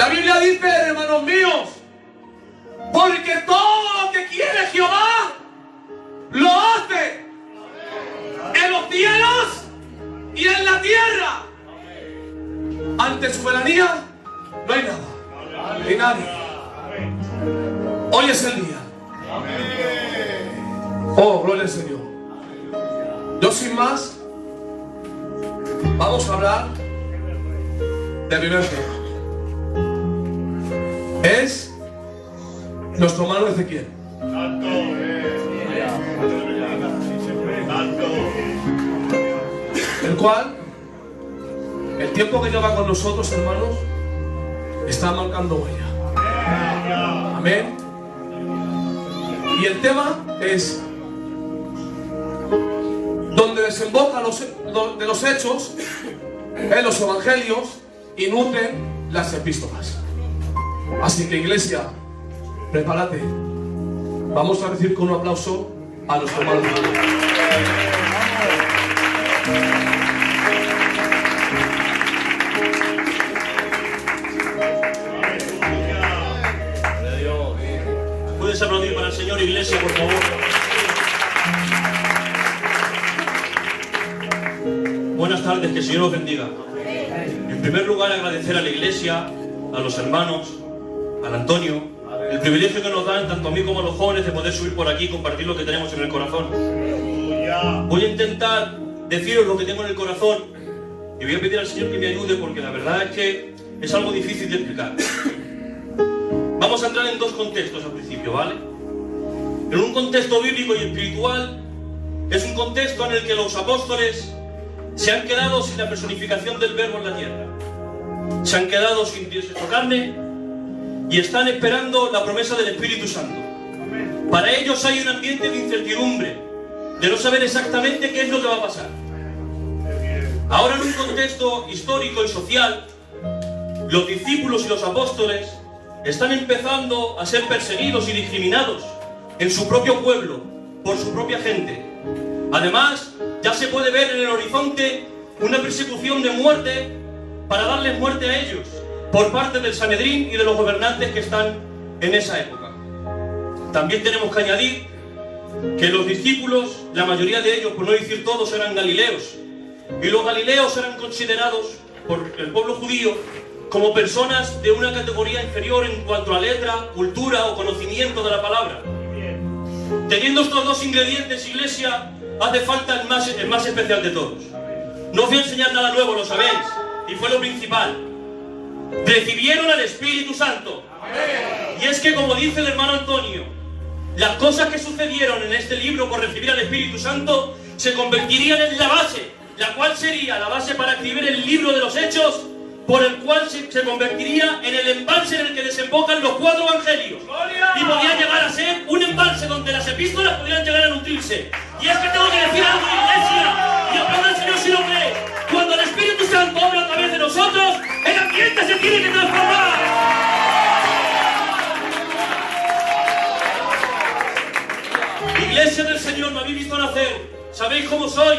La Biblia dice, hermanos míos, porque todo lo que quiere Jehová lo hace en los cielos y en la tierra. Ante su soberanía no hay nada ni nadie. Hoy es el día. Oh, gloria al Señor. Yo sin más, vamos a hablar del primer tema. Es nuestro hermano Ezequiel. El cual, el tiempo que lleva con nosotros, hermanos, está marcando huella. Amén. Y el tema es donde desemboca de los hechos en los evangelios y nutren las epístolas. Así que, iglesia, prepárate. Vamos a recibir con un aplauso a nuestro hermano. ¿Puedes aplaudir para el Señor, iglesia, por favor? Buenas tardes, que el Señor os bendiga. En primer lugar, agradecer a la iglesia, a los hermanos, al Antonio, el privilegio que nos dan tanto a mí como a los jóvenes de poder subir por aquí y compartir lo que tenemos en el corazón. Voy a intentar deciros lo que tengo en el corazón y voy a pedir al Señor que me ayude, porque la verdad es que es algo difícil de explicar. Vamos a entrar en dos contextos al principio, ¿vale? En un contexto bíblico y espiritual, es un contexto en el que los apóstoles se han quedado sin la personificación del Verbo en la tierra. Se han quedado sin Dios hecho carne y están esperando la promesa del Espíritu Santo. Para ellos hay un ambiente de incertidumbre, de no saber exactamente qué es lo que va a pasar. Ahora, en un contexto histórico y social, los discípulos y los apóstoles están empezando a ser perseguidos y discriminados en su propio pueblo, por su propia gente. Además, ya se puede ver en el horizonte una persecución de muerte para darles muerte a ellos, por parte del Sanedrín y de los gobernantes que están en esa época. También tenemos que añadir que los discípulos, la mayoría de ellos, por no decir todos, eran galileos. Y los galileos eran considerados por el pueblo judío como personas de una categoría inferior en cuanto a letra, cultura o conocimiento de la palabra. Teniendo estos dos ingredientes, iglesia, hace falta el más especial de todos. No os voy a enseñar nada nuevo, lo sabéis, y fue lo principal. Recibieron al Espíritu Santo. Y es que, como dice el hermano Antonio, las cosas que sucedieron en este libro por recibir al Espíritu Santo se convertirían en la base, la cual sería la base para escribir el libro de los Hechos, por el cual se convertiría en el embalse en el que desembocan los 4 evangelios. Y podría llegar a ser un embalse donde las epístolas podrían llegar a nutrirse. Y es que tengo que decir algo, iglesia, y aplauda al Señor si lo cree. Cuando el Espíritu Santo obra a través de nosotros, el ambiente se tiene que transformar. Iglesia del Señor, me habéis visto nacer, sabéis cómo soy.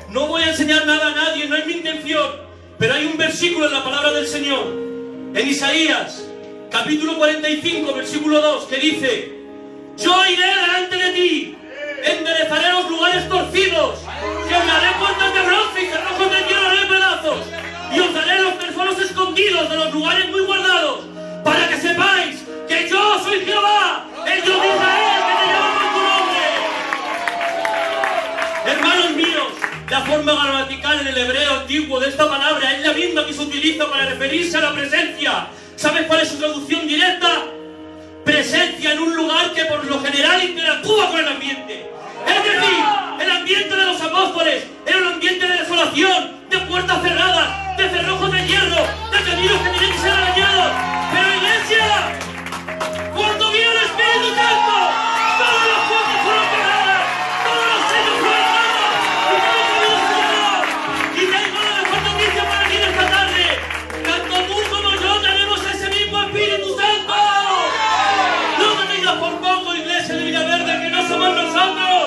No voy a enseñar nada a nadie, no es mi intención. Pero hay un versículo en la palabra del Señor, en Isaías, capítulo 45, versículo 2, que dice: yo iré delante de ti, enderezaré los lugares torcidos, quebraré puertas de bronce y cerrojos de hierro haré pedazos, y os daré los tesoros escondidos de los lugares muy guardados, para que sepáis que yo soy Jehová, el Dios de Israel, que te llama por tu nombre. Hermanos míos, la forma gramatical en el hebreo antiguo de esta palabra es la misma que se utiliza para referirse a la presencia. ¿Sabes cuál es su traducción directa? Presencia en un lugar que por lo general interactúa con el ambiente. Es decir, el ambiente de los apóstoles era un ambiente de desolación, de puertas cerradas, de cerrojos de hierro, de caminos que tenían que ser arañados. Pero, iglesia, cuando vino el Espíritu Santo, todas las puertas fueron cerradas, todos los sellos fueron dados, y todo camino se llenó. Y tengo la mejor noticia para ti esta tarde: tanto tú como yo tenemos ese mismo Espíritu Santo. No me digas por poco, iglesia de Villaverde, que no somos nosotros,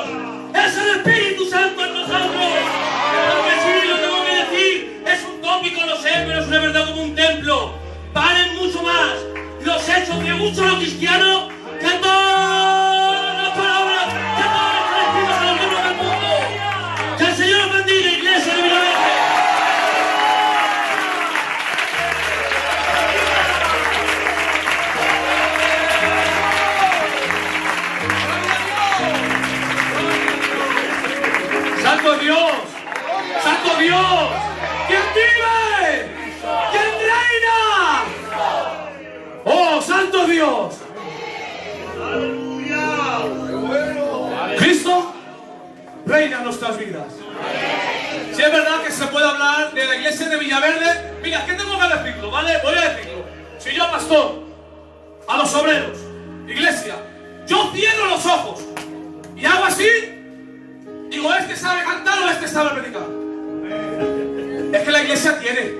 es el Espíritu Santo en nosotros. Porque sí, lo tengo que decir, es un tópico, lo sé, pero es una verdad como un templo. mucho a los cristianos que todas las palabras, que todas las colectivas a los libros del mundo. Que el Señor os bendiga, iglesia de Villaverde. ¡Santo Dios! ¡Santo Dios! ¿Quién vive? ¿Quién reina? ¡Oh, Santo Dios! Cristo reina en nuestras vidas. Si es verdad que se puede hablar de la iglesia de Villaverde, mira, ¿qué tengo que decirlo? ¿Vale? Voy a decirlo. Si yo, pastor, a los obreros, iglesia, yo cierro los ojos y hago así, digo, este sabe cantar o este sabe predicar. Es que la iglesia tiene.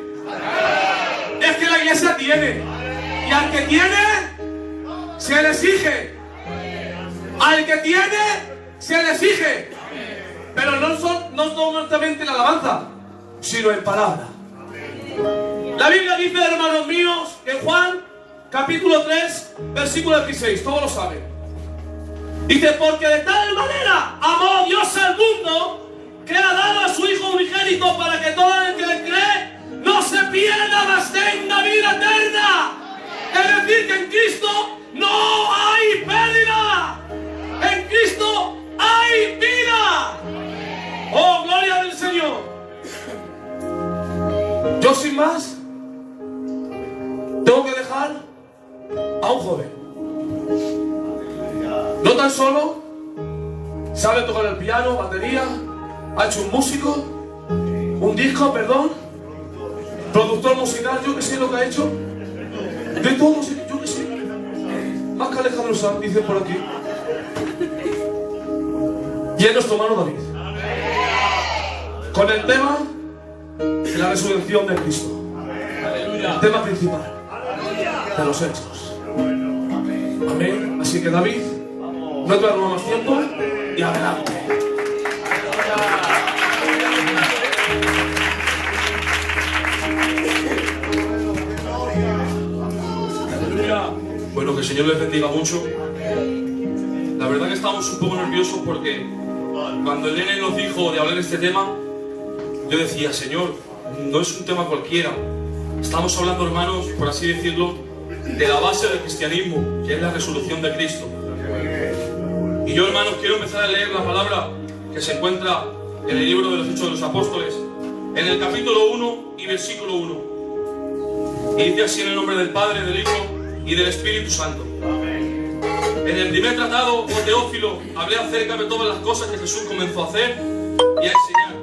Es que la iglesia tiene. Y al que tiene, se le exige. Al que tiene, se le exige. Pero no solamente la alabanza, sino en palabra. La Biblia dice, hermanos míos, en Juan, capítulo 3, versículo 16. Todos lo saben. Dice, porque de tal manera amó Dios al mundo, que ha dado a su Hijo unigénito para que todo el que le cree no se pierda, mas tenga vida eterna. Es decir, que en Cristo no hay pérdida. En Cristo hay vida. Oh, gloria del Señor. Yo sin más tengo que dejar a un joven. No tan solo sabe tocar el piano, batería, ha hecho un músico, un disco, perdón, productor musical, yo que sé lo que ha hecho, de todo, yo que sé, más que Alejandro Sanz, dice por aquí, y es nuestro hermano David, con el tema de la resurrección de Cristo, el tema principal de los hechos. Amén. Así que David, no te robo más tiempo y adelante. Bueno, que el Señor les bendiga mucho. La verdad que estamos un poco nerviosos porque cuando el nene nos dijo de hablar de este tema, yo decía, Señor, no es un tema cualquiera. Estamos hablando, hermanos, por así decirlo, de la base del cristianismo, que es la resurrección de Cristo. Y yo, hermanos, quiero empezar a leer la palabra que se encuentra en el libro de los Hechos de los Apóstoles, en el capítulo 1 y versículo 1. Y dice así en el nombre del Padre, del Hijo y del Espíritu Santo. En el primer tratado, oh Teófilo, hablé acerca de todas las cosas que Jesús comenzó a hacer y a enseñar,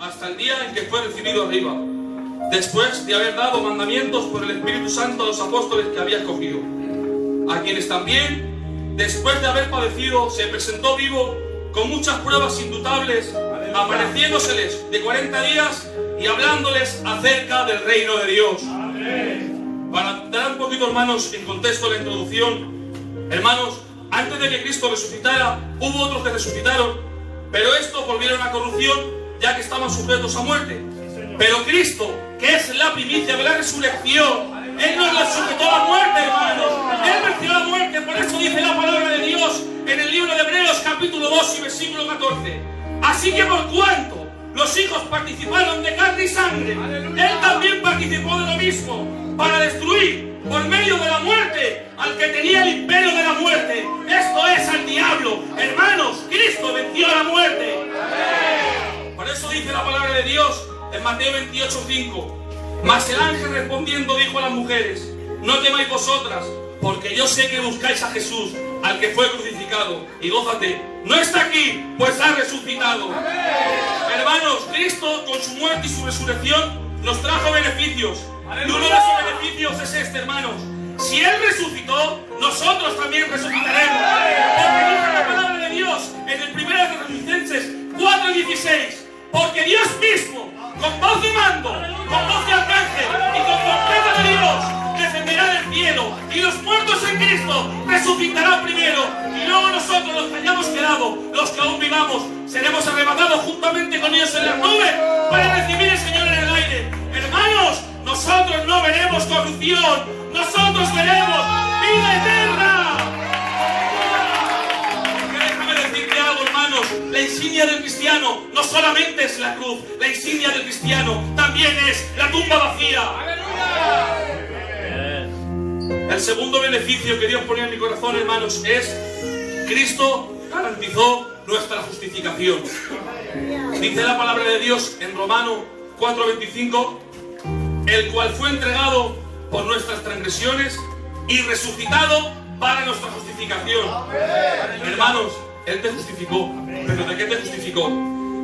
hasta el día en que fue recibido arriba, después de haber dado mandamientos por el Espíritu Santo a los apóstoles que había escogido, a quienes también, después de haber padecido, se presentó vivo con muchas pruebas indubitables, apareciéndoseles de 40 días y hablándoles acerca del reino de Dios. Para dar un poquito, hermanos, en contexto la introducción, hermanos, antes de que Cristo resucitara, hubo otros que resucitaron, pero estos volvieron a corrupción, ya que estaban sujetos a muerte. Pero Cristo, que es la primicia de la resurrección, Él nos la sujetó a la muerte, hermanos. Él venció la muerte, por eso dice la palabra de Dios en el libro de Hebreos, capítulo 2 y versículo 14. Así que por cuanto los hijos participaron de carne y sangre, Él también participó de lo mismo, para destruir por medio de la muerte al que tenía el imperio de la muerte, esto es, al diablo. Hermanos, Cristo venció a la muerte. Por eso dice la palabra de Dios en Mateo 28:5. Mas el ángel respondiendo dijo a las mujeres: no temáis vosotras, porque yo sé que buscáis a Jesús, al que fue crucificado, y gózate, no está aquí, pues ha resucitado. Hermanos, Cristo con su muerte y su resurrección nos trajo beneficios. Y uno de esos beneficios es este, hermanos: si Él resucitó, nosotros también resucitaremos. Porque dice la palabra de Dios en el 1 de Tesalonicenses 4:16: porque Dios mismo, con voz de mando, con voz de arcángel y con trompeta de Dios, descenderá del cielo, y los muertos en Cristo resucitarán primero, y luego nosotros, los que hayamos quedado, los que aún vivamos, seremos arrebatados juntamente con ellos en las nubes para recibir al Señor en el aire. Hermanos, nosotros no veremos corrupción, nosotros veremos vida eterna. Porque déjame decirte algo, hermanos, la insignia del cristiano no solamente es la cruz, la insignia del cristiano también es la tumba vacía. El segundo beneficio que Dios ponía en mi corazón, hermanos, es Cristo garantizó nuestra justificación. Dice la palabra de Dios en Romanos 4:25, el cual fue entregado por nuestras transgresiones y resucitado para nuestra justificación. Hermanos, Él te justificó. ¿Pero de qué te justificó?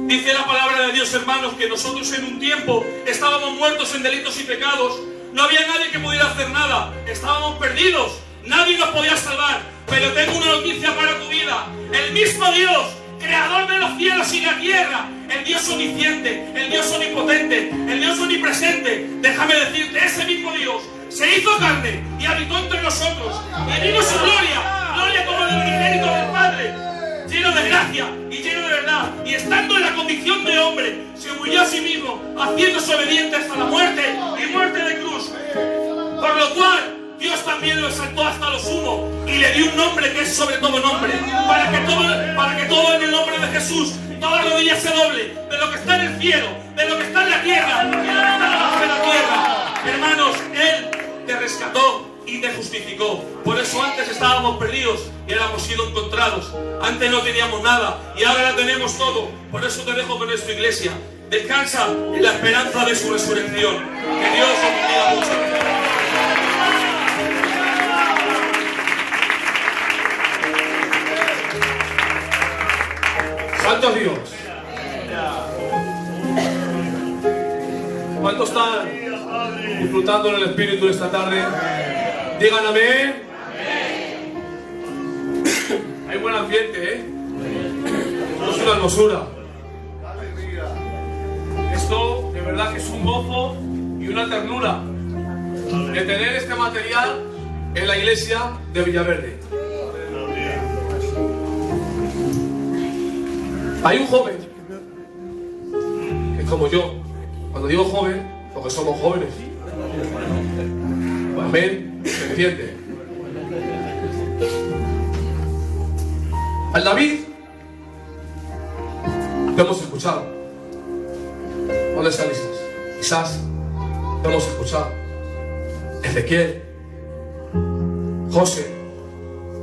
Dice la palabra de Dios, hermanos, que nosotros en un tiempo estábamos muertos en delitos y pecados. No había nadie que pudiera hacer nada. Estábamos perdidos. Nadie nos podía salvar. Pero tengo una noticia para tu vida. El mismo Dios, creador de los cielos y la tierra, el Dios omnisciente, el Dios omnipotente, el Dios omnipresente, déjame decirte, ese mismo Dios se hizo carne y habitó entre nosotros. Y vimos su gloria, gloria como del unigénito del Padre, lleno de gracia y lleno de verdad. Y estando en la condición de hombre, se humilló a sí mismo, haciéndose obediente hasta la muerte y muerte de cruz. Por lo cual Dios también lo exaltó hasta lo sumo y le dio un nombre que es sobre todo nombre, para que todo en el nombre de Jesús, toda rodilla se doble, de lo que está en el cielo, de lo que está en la tierra y de lo que está debajo de la tierra. Hermanos, Él te rescató y te justificó. Por eso antes estábamos perdidos y ahora hemos sido encontrados. Antes no teníamos nada y ahora la tenemos todo. Por eso te dejo con esto, iglesia. Descansa en la esperanza de su resurrección. Que Dios os bendiga mucho. Santo Dios. ¿Cuántos están disfrutando en el Espíritu esta tarde? Digan amén. Hay buen ambiente, ¿eh? Esto es una hermosura. Esto de verdad que es un gozo y una ternura de tener este material en la iglesia de Villaverde. Hay un joven que es como yo. Cuando digo joven, porque somos jóvenes. Amén. ¿Se entiende? Al David lo hemos escuchado. ¿Dónde están Isás? Lo hemos escuchado. Ezequiel, José,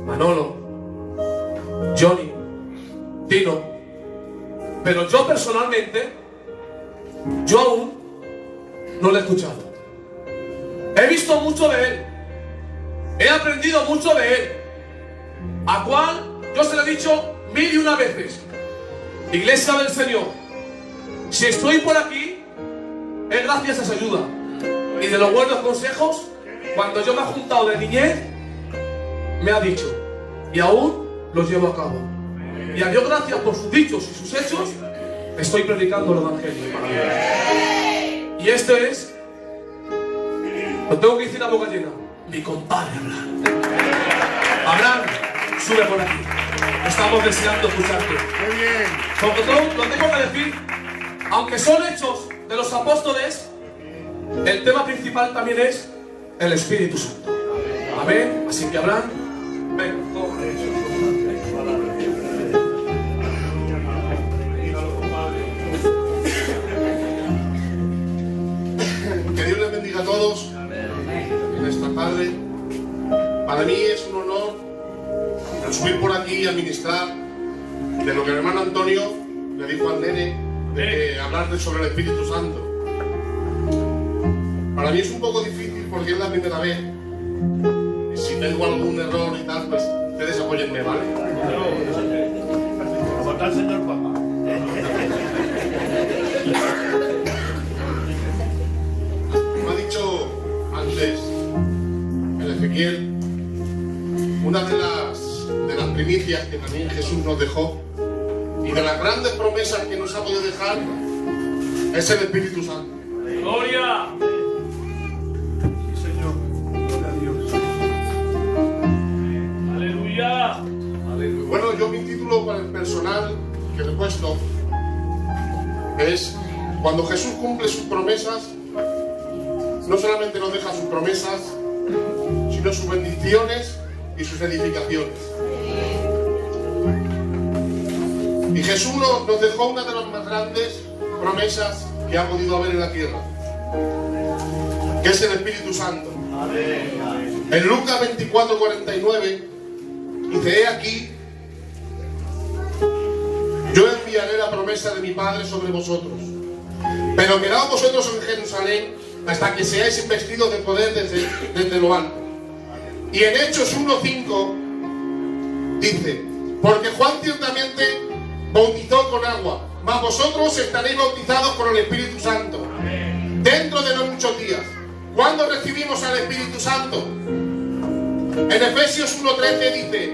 Manolo, Johnny, Tino. Pero yo personalmente, yo aún no lo he escuchado. He visto mucho de él. He aprendido mucho de él. A cual yo se lo he dicho 1001 veces. Iglesia del Señor, si estoy por aquí, es gracias a su ayuda y de los buenos consejos. Cuando yo me he juntado de niñez, me ha dicho, y aún los llevo a cabo. Y a Dios gracias por sus dichos y sus hechos, estoy predicando el Evangelio. Y esto es, lo tengo que decir a boca llena, mi compadre Abraham. Abraham, sube por aquí. Estamos deseando escucharte. Porque todo lo tengo que decir, aunque son hechos de los apóstoles, el tema principal también es el Espíritu Santo. Amén. Así que Abraham, ven, Que Dios les bendiga a todos en esta tarde. Para mí es un honor el subir por aquí a ministrar de lo que el hermano Antonio le dijo al nene, de hablar sobre el Espíritu Santo. Para mí es un poco difícil porque es la primera vez. Y si tengo algún error y tal, pues ustedes apóyenme, ¿vale? Al señor Papa. Como ha dicho antes el Ezequiel, una de las primicias que también Jesús nos dejó y de las grandes promesas que nos ha podido dejar es el Espíritu Santo. ¡Gloria! Sí, Señor. Gloria a Dios. ¡Aleluya! Bueno, yo mi título para el personal que le he puesto es: cuando Jesús cumple sus promesas, no solamente nos deja sus promesas, sino sus bendiciones y sus edificaciones. Y Jesús nos dejó una de las más grandes promesas que ha podido haber en la tierra, que es el Espíritu Santo. En Lucas 24:49 dice: he aquí, yo enviaré la promesa de mi Padre sobre vosotros, pero quedaos vosotros en Jerusalén hasta que seáis investidos de poder desde lo alto. Y en Hechos 1:5 dice: porque Juan ciertamente bautizó con agua, mas vosotros estaréis bautizados con el Espíritu Santo dentro de no muchos días. ¿Cuándo recibimos al Espíritu Santo? En Efesios 1:13 dice: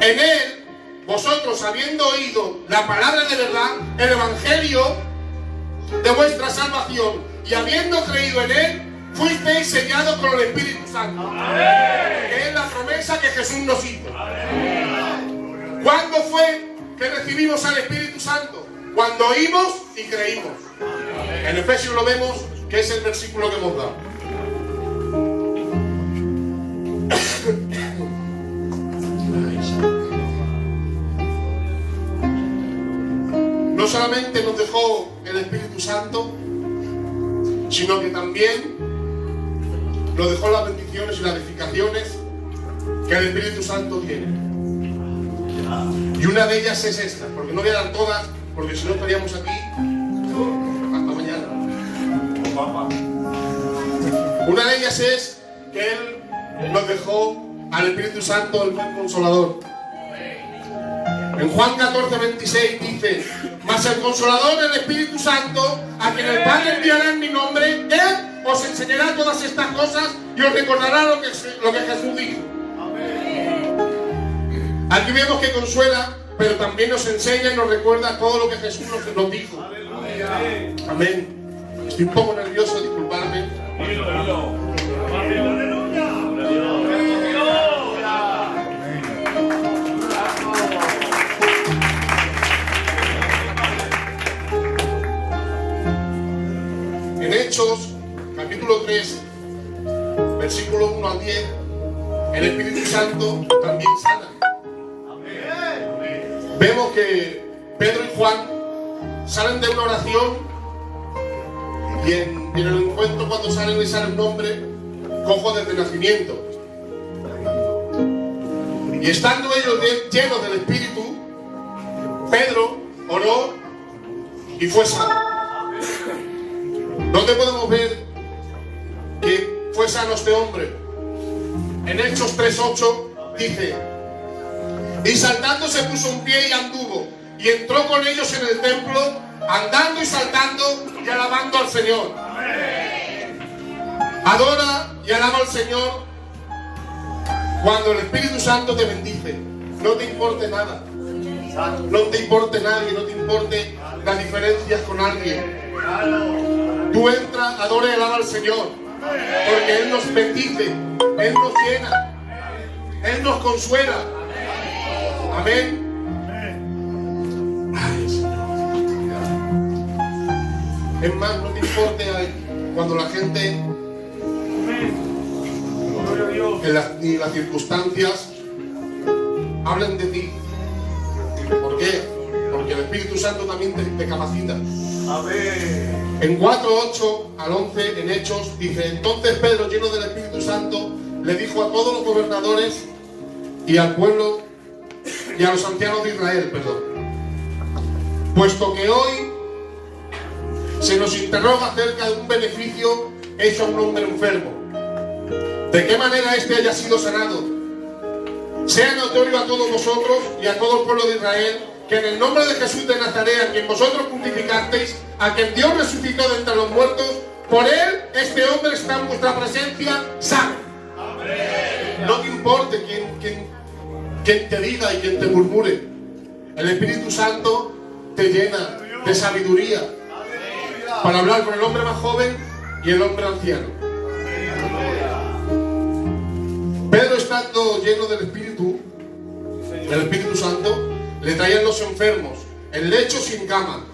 en él, vosotros habiendo oído la palabra de verdad, el evangelio de vuestra salvación, y habiendo creído en él, fuisteis sellados con el Espíritu Santo. Que es la promesa que Jesús nos hizo. ¿Cuándo fue que recibimos al Espíritu Santo? Cuando oímos y creímos. En Efesios lo vemos, que es el versículo que hemos dado. No solamente nos dejó el Espíritu Santo, sino que también nos dejó las bendiciones y las edificaciones que el Espíritu Santo tiene. Y una de ellas es esta, porque no voy a dar todas, porque si no estaríamos aquí hasta mañana. Una de ellas es que Él nos dejó al Espíritu Santo, el buen Consolador. En Juan 14:26 dice: mas el Consolador, el Espíritu Santo, a quien el Padre enviará en mi nombre, Él os enseñará todas estas cosas y os recordará lo que Jesús dijo. Aquí vemos que consuela, pero también nos enseña y nos recuerda todo lo que Jesús nos dijo. Amén. Estoy un poco nervioso, disculpadme. En Hechos, capítulo 3, versículo 1 al 10, el Espíritu Santo también sana. Vemos que Pedro y Juan salen de una oración y en el encuentro, cuando salen, les sale un hombre cojo desde nacimiento. Y estando ellos llenos del Espíritu, Pedro oró y fue sano. ¿Dónde podemos ver que fue sano este hombre? En Hechos 3:8 dice: y saltando se puso en pie y anduvo, y entró con ellos en el templo, andando y saltando y alabando al Señor. Adora y alaba al Señor cuando el Espíritu Santo te bendice. No te importe nada, no te importe nadie, no te importe las diferencias con alguien. Tú entra, adora y alaba al Señor, porque Él nos bendice, Él nos llena, Él nos consuela. Amén. Ay, Señor. Es más, no te importe cuando la gente ni las circunstancias hablen de ti. ¿Por qué? Porque el Espíritu Santo también te capacita. Amén. En 4:8 al 11 en Hechos dice: entonces Pedro, lleno del Espíritu Santo, le dijo a todos los gobernadores y al pueblo y a los ancianos de Israel, puesto que hoy se nos interroga acerca de un beneficio hecho a un hombre enfermo, de qué manera éste haya sido sanado, sea notorio a todos vosotros y a todo el pueblo de Israel que en el nombre de Jesús de Nazaret, a quien vosotros crucificasteis, a quien Dios resucitó de entre los muertos, por él este hombre está en vuestra presencia sano. Amén. No te importe quien te diga y quien te murmure. El Espíritu Santo te llena de sabiduría para hablar con el hombre más joven y el hombre anciano. Pedro, estando lleno del Espíritu Santo, le traían los enfermos en lecho sin cama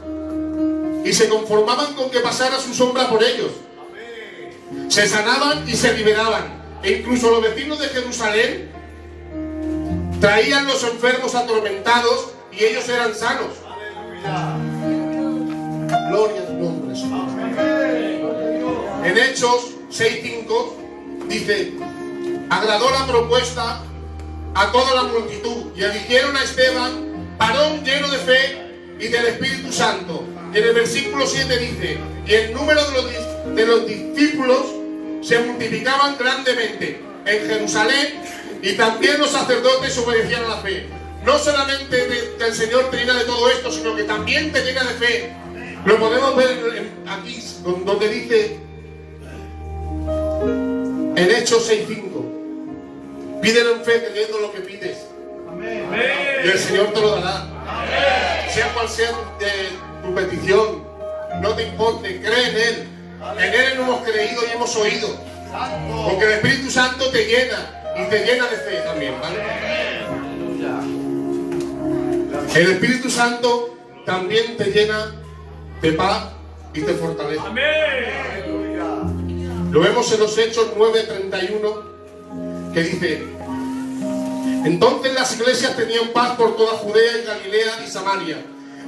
y se conformaban con que pasara su sombra por ellos. se sanaban y se liberaban. E incluso los vecinos de Jerusalén traían los enfermos atormentados y ellos eran sanos. Gloria a tu nombre, Señor. En Hechos 6:5 dice: agradó la propuesta a toda la multitud y eligieron a Esteban, varón lleno de fe y del Espíritu Santo. Y en el versículo 7 dice: y el número de los discípulos se multiplicaban grandemente en Jerusalén, y también los sacerdotes obedecían a la fe. No solamente que el Señor te llena de todo esto, sino que también te llena de fe. Lo podemos ver aquí, donde dice en Hechos 6:5: pídelo en fe creyendo lo que pides, y el Señor te lo dará. Sea cual sea tu petición, no te importe, cree en Él. En Él no hemos creído y hemos oído, porque el Espíritu Santo te llena y te llena de fe también, ¿vale? El Espíritu Santo también te llena de paz y te fortalece. Lo vemos en los Hechos 9:31, que dice: entonces las iglesias tenían paz por toda Judea y Galilea y Samaria,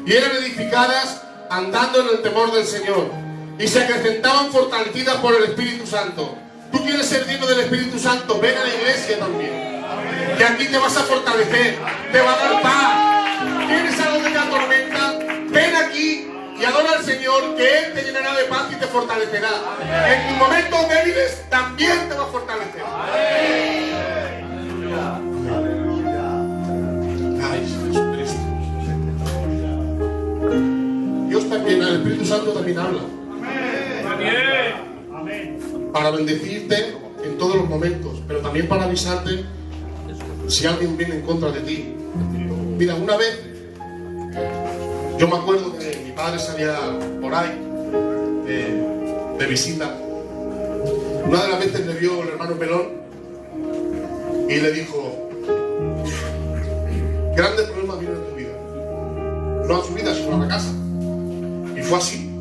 y eran edificadas andando en el temor del Señor, y se acrecentaban fortalecidas por el Espíritu Santo. ¿Tú quieres ser lleno del Espíritu Santo? Ven a la iglesia también, que aquí te vas a fortalecer, te va a dar paz. ¿Tienes algo que te atormenta? Ven aquí y adora al Señor, que Él te llenará de paz y te fortalecerá. En tus momentos débiles también te va a fortalecer. Ay, Jesucristo. Dios también, el Espíritu Santo también habla. Para bendecirte en todos los momentos, pero también para avisarte si alguien viene en contra de ti. Mira, una vez yo me acuerdo que mi padre salía por ahí de visita. Una de las veces le vio el hermano Pelón y le dijo: grandes problemas vienen en tu vida, no a su vida sino a la casa. Y fue así,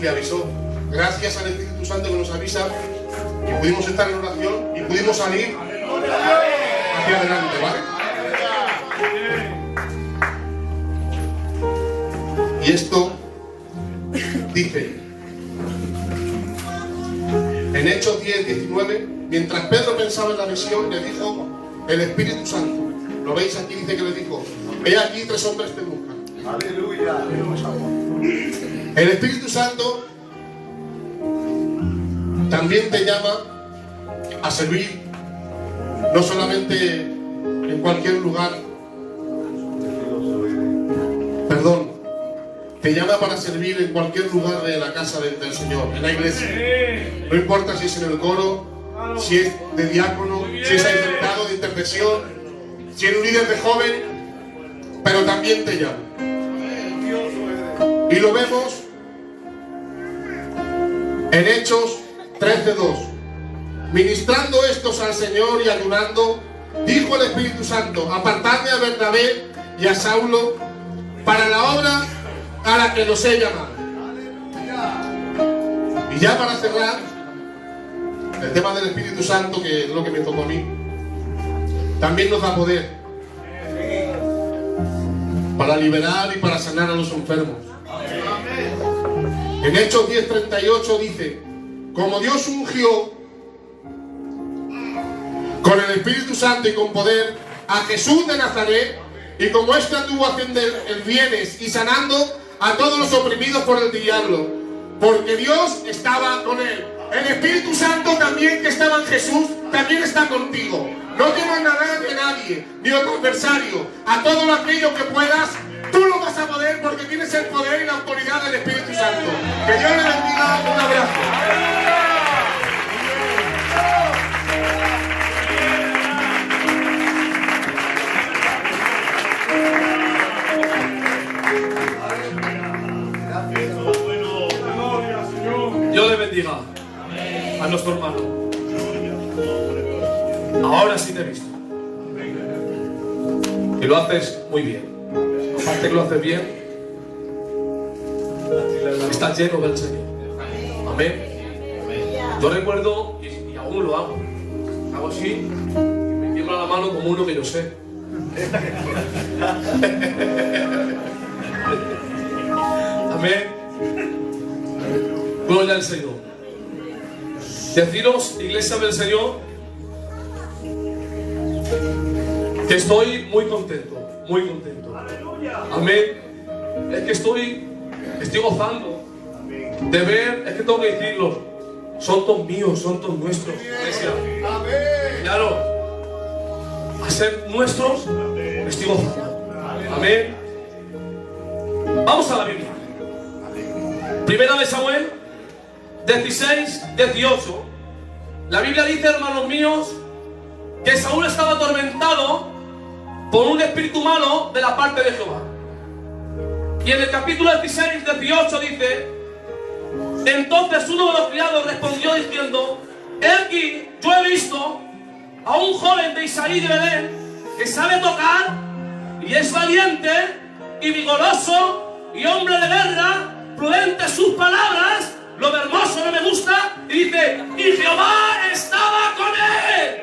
le avisó. Gracias al Espíritu Santo que nos avisa, y pudimos estar en oración y pudimos salir hacia adelante, ¿vale? Y esto dice en Hechos 10:19: mientras Pedro pensaba en la visión, le dijo el Espíritu Santo, lo veis aquí, dice que le dijo: he aquí 3 hombres te buscan. Aleluya. El Espíritu Santo también te llama a servir, no solamente en cualquier lugar, te llama para servir en cualquier lugar de la casa del Señor, en la iglesia. No importa si es en el coro, si es de diácono, si es intentado de intercesión, si es un líder de joven, pero también te llama. Y lo vemos en Hechos 13:2. Ministrando estos al Señor y ayunando, dijo el Espíritu Santo: apartadme a Bernabé y a Saulo para la obra a la que los he llamado. Y ya para cerrar, el tema del Espíritu Santo, que es lo que me tocó a mí, también nos da poder para liberar y para sanar a los enfermos. En Hechos 10:38 dice: como Dios ungió con el Espíritu Santo y con poder a Jesús de Nazaret, y como éste anduvo haciendo el bienes y sanando a todos los oprimidos por el diablo, porque Dios estaba con él. El Espíritu Santo también, que estaba en Jesús, también está contigo. No tienes nada de nadie, ni otro adversario. A todo aquello que puedas, tú lo vas a poder, porque tienes el poder y la autoridad del Espíritu Santo. Que Dios le bendiga. Un abrazo. Dios le bendiga a nuestro hermano. Ahora sí te he visto. Y lo haces muy bien. Aparte que lo haces bien, estás lleno del Señor. Amén. Yo recuerdo, y aún lo hago así, y me tiembla la mano como uno que yo sé. Amén. Gloria al Señor. Deciros, iglesia del Señor, que estoy muy contento, muy contento. Amén. Es que estoy gozando de ver, es que tengo que decirlo, son todos míos, son todos nuestros, iglesia. Claro, a ser nuestros, estoy gozando. Amén. Vamos a la Biblia. Primera de Samuel 16, 18. La Biblia dice, hermanos míos, que Saúl estaba atormentado por un espíritu malo de la parte de Jehová. Y en el capítulo 16, 18 dice, entonces uno de los criados respondió diciendo, he aquí, yo he visto a un joven de Isaí de Belén que sabe tocar y es valiente y vigoroso y hombre de guerra, prudente sus palabras, lo de hermoso no me gusta, y dice, y Jehová estaba con él.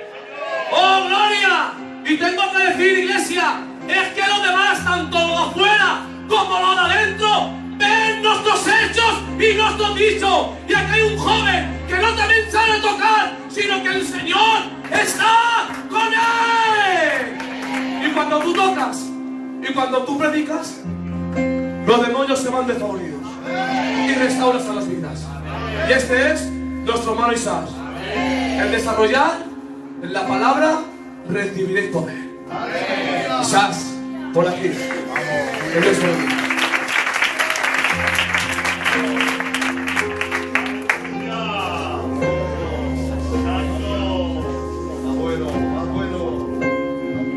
¡Oh, gloria! Y tengo que decir, iglesia, es que los demás, tanto lo de afuera como lo de adentro, ven nuestros hechos y nuestros dichos. Y aquí hay un joven que no también sabe tocar, sino que el Señor está con él. Y cuando tú tocas, y cuando tú predicas, los demonios se van desfavoridos y restauras a las vidas. Y este es nuestro hermano Isaac. El desarrollar en la palabra recibiréis poder. Isaac, por aquí. Que Dios te bendiga.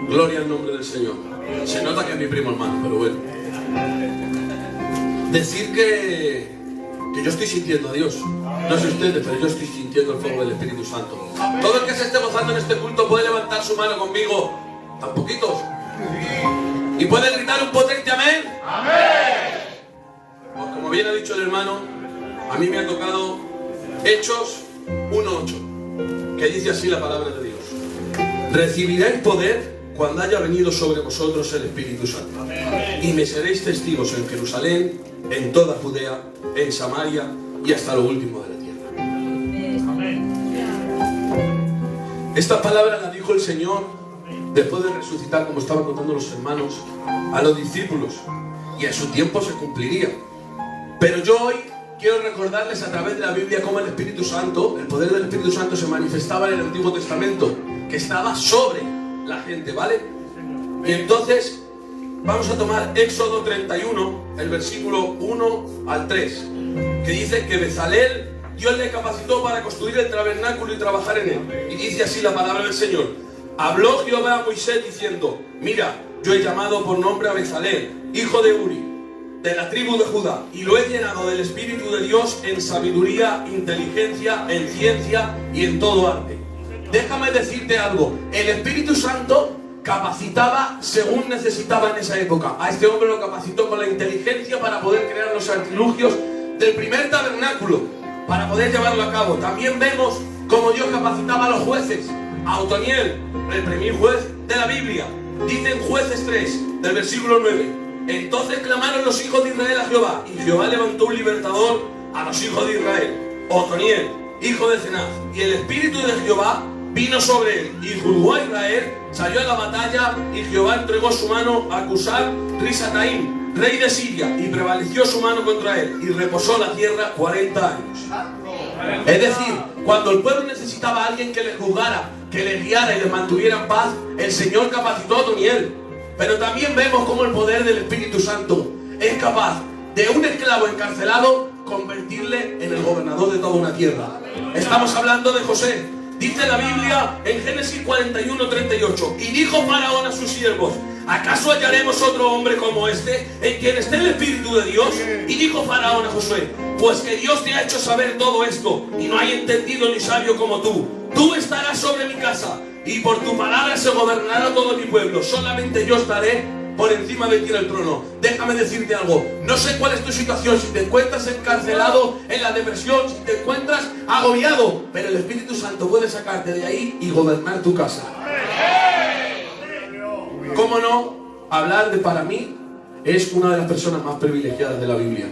Gloria al nombre del Señor. Se nota que es mi primo hermano, pero bueno. Decir que yo estoy sintiendo a Dios. No sé ustedes, pero yo estoy sintiendo el fuego del Espíritu Santo. Todo el que se esté gozando en este culto puede levantar su mano conmigo. ¿Tan poquitos? ¿Y puede gritar un potente amén? ¡Amén! Pues como bien ha dicho el hermano, a mí me ha tocado Hechos 1:8, que dice así la palabra de Dios. Recibiréis poder cuando haya venido sobre vosotros el Espíritu Santo. Y me seréis testigos en Jerusalén, en toda Judea, en Samaria y hasta lo último de la tierra. Esta palabra la dijo el Señor después de resucitar, como estaban contando los hermanos, a los discípulos. Y a su tiempo se cumpliría. Pero yo hoy quiero recordarles a través de la Biblia cómo el Espíritu Santo, el poder del Espíritu Santo se manifestaba en el Antiguo Testamento, que estaba sobre la gente, ¿vale? Y entonces vamos a tomar Éxodo 31, el versículo 1 al 3, que dice que Bezalel Dios le capacitó para construir el tabernáculo y trabajar en él. Y dice así la palabra del Señor. Habló Jehová a Moisés diciendo, mira, yo he llamado por nombre a Bezalel, hijo de Uri, de la tribu de Judá, y lo he llenado del Espíritu de Dios en sabiduría, inteligencia, en ciencia y en todo arte. Déjame decirte algo, el Espíritu Santo capacitaba según necesitaba en esa época. A este hombre lo capacitó con la inteligencia para poder crear los artilugios del primer tabernáculo, para poder llevarlo a cabo. También vemos cómo Dios capacitaba a los jueces. A Otoniel, el primer juez de la Biblia, dice en Jueces 3, del versículo 9, entonces clamaron los hijos de Israel a Jehová, y Jehová levantó un libertador a los hijos de Israel, Otoniel, hijo de Cenaz, y el Espíritu de Jehová vino sobre él, y juzgó a Israel, salió a la batalla, y Jehová entregó su mano a Cusán-Risataim, rey de Siria, y prevaleció su mano contra él, y reposó la tierra 40 años. Es decir, cuando el pueblo necesitaba a alguien que le juzgara, que le guiara y le mantuviera en paz, el Señor capacitó a Otoniel. Pero también vemos cómo el poder del Espíritu Santo es capaz de un esclavo encarcelado convertirle en el gobernador de toda una tierra. Estamos hablando de José. Dice la Biblia en Génesis 41:38, y dijo Faraón a sus siervos, ¿acaso hallaremos otro hombre como este, en quien esté el Espíritu de Dios? Y dijo Faraón a Josué, pues que Dios te ha hecho saber todo esto, y no hay entendido ni sabio como tú. Tú estarás sobre mi casa, y por tu palabra se gobernará todo mi pueblo. Solamente yo estaré por encima de ti en el trono. Déjame decirte algo, no sé cuál es tu situación, si te encuentras encarcelado en la depresión, si te encuentras agobiado, pero el Espíritu Santo puede sacarte de ahí y gobernar tu casa. ¿Cómo no? Hablar de, para mí, es una de las personas más privilegiadas de la Biblia.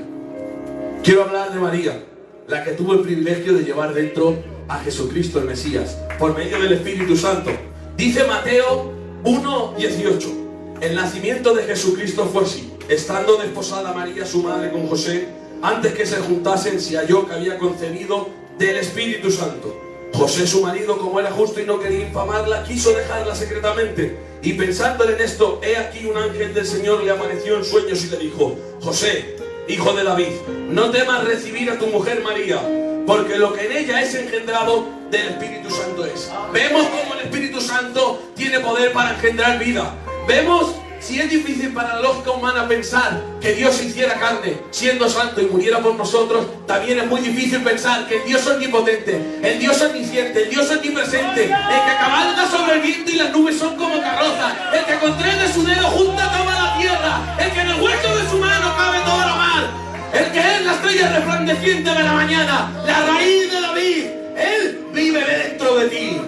Quiero hablar de María, la que tuvo el privilegio de llevar dentro a Jesucristo el Mesías, por medio del Espíritu Santo. Dice Mateo 1:18, el nacimiento de Jesucristo fue así: estando desposada María, su madre, con José, antes que se juntasen, se halló que había concebido del Espíritu Santo. José, su marido, como era justo y no quería infamarla, quiso dejarla secretamente. Y pensándole en esto, he aquí un ángel del Señor le apareció en sueños y le dijo: José, hijo de David, no temas recibir a tu mujer María, porque lo que en ella es engendrado del Espíritu Santo es. Vemos cómo el Espíritu Santo tiene poder para engendrar vida. Vemos, si es difícil para la lógica humana pensar que Dios se hiciera carne, siendo santo, y muriera por nosotros, también es muy difícil pensar que el Dios omnipotente, el Dios omnisciente, el Dios omnipresente, el que cabalga sobre el viento y las nubes son como carrozas, el que con tres de su dedo junta toda la tierra, el que en el hueco de su mano cabe toda la mar, el que es la estrella resplandeciente de la mañana, la raíz de David, Él vive dentro de ti.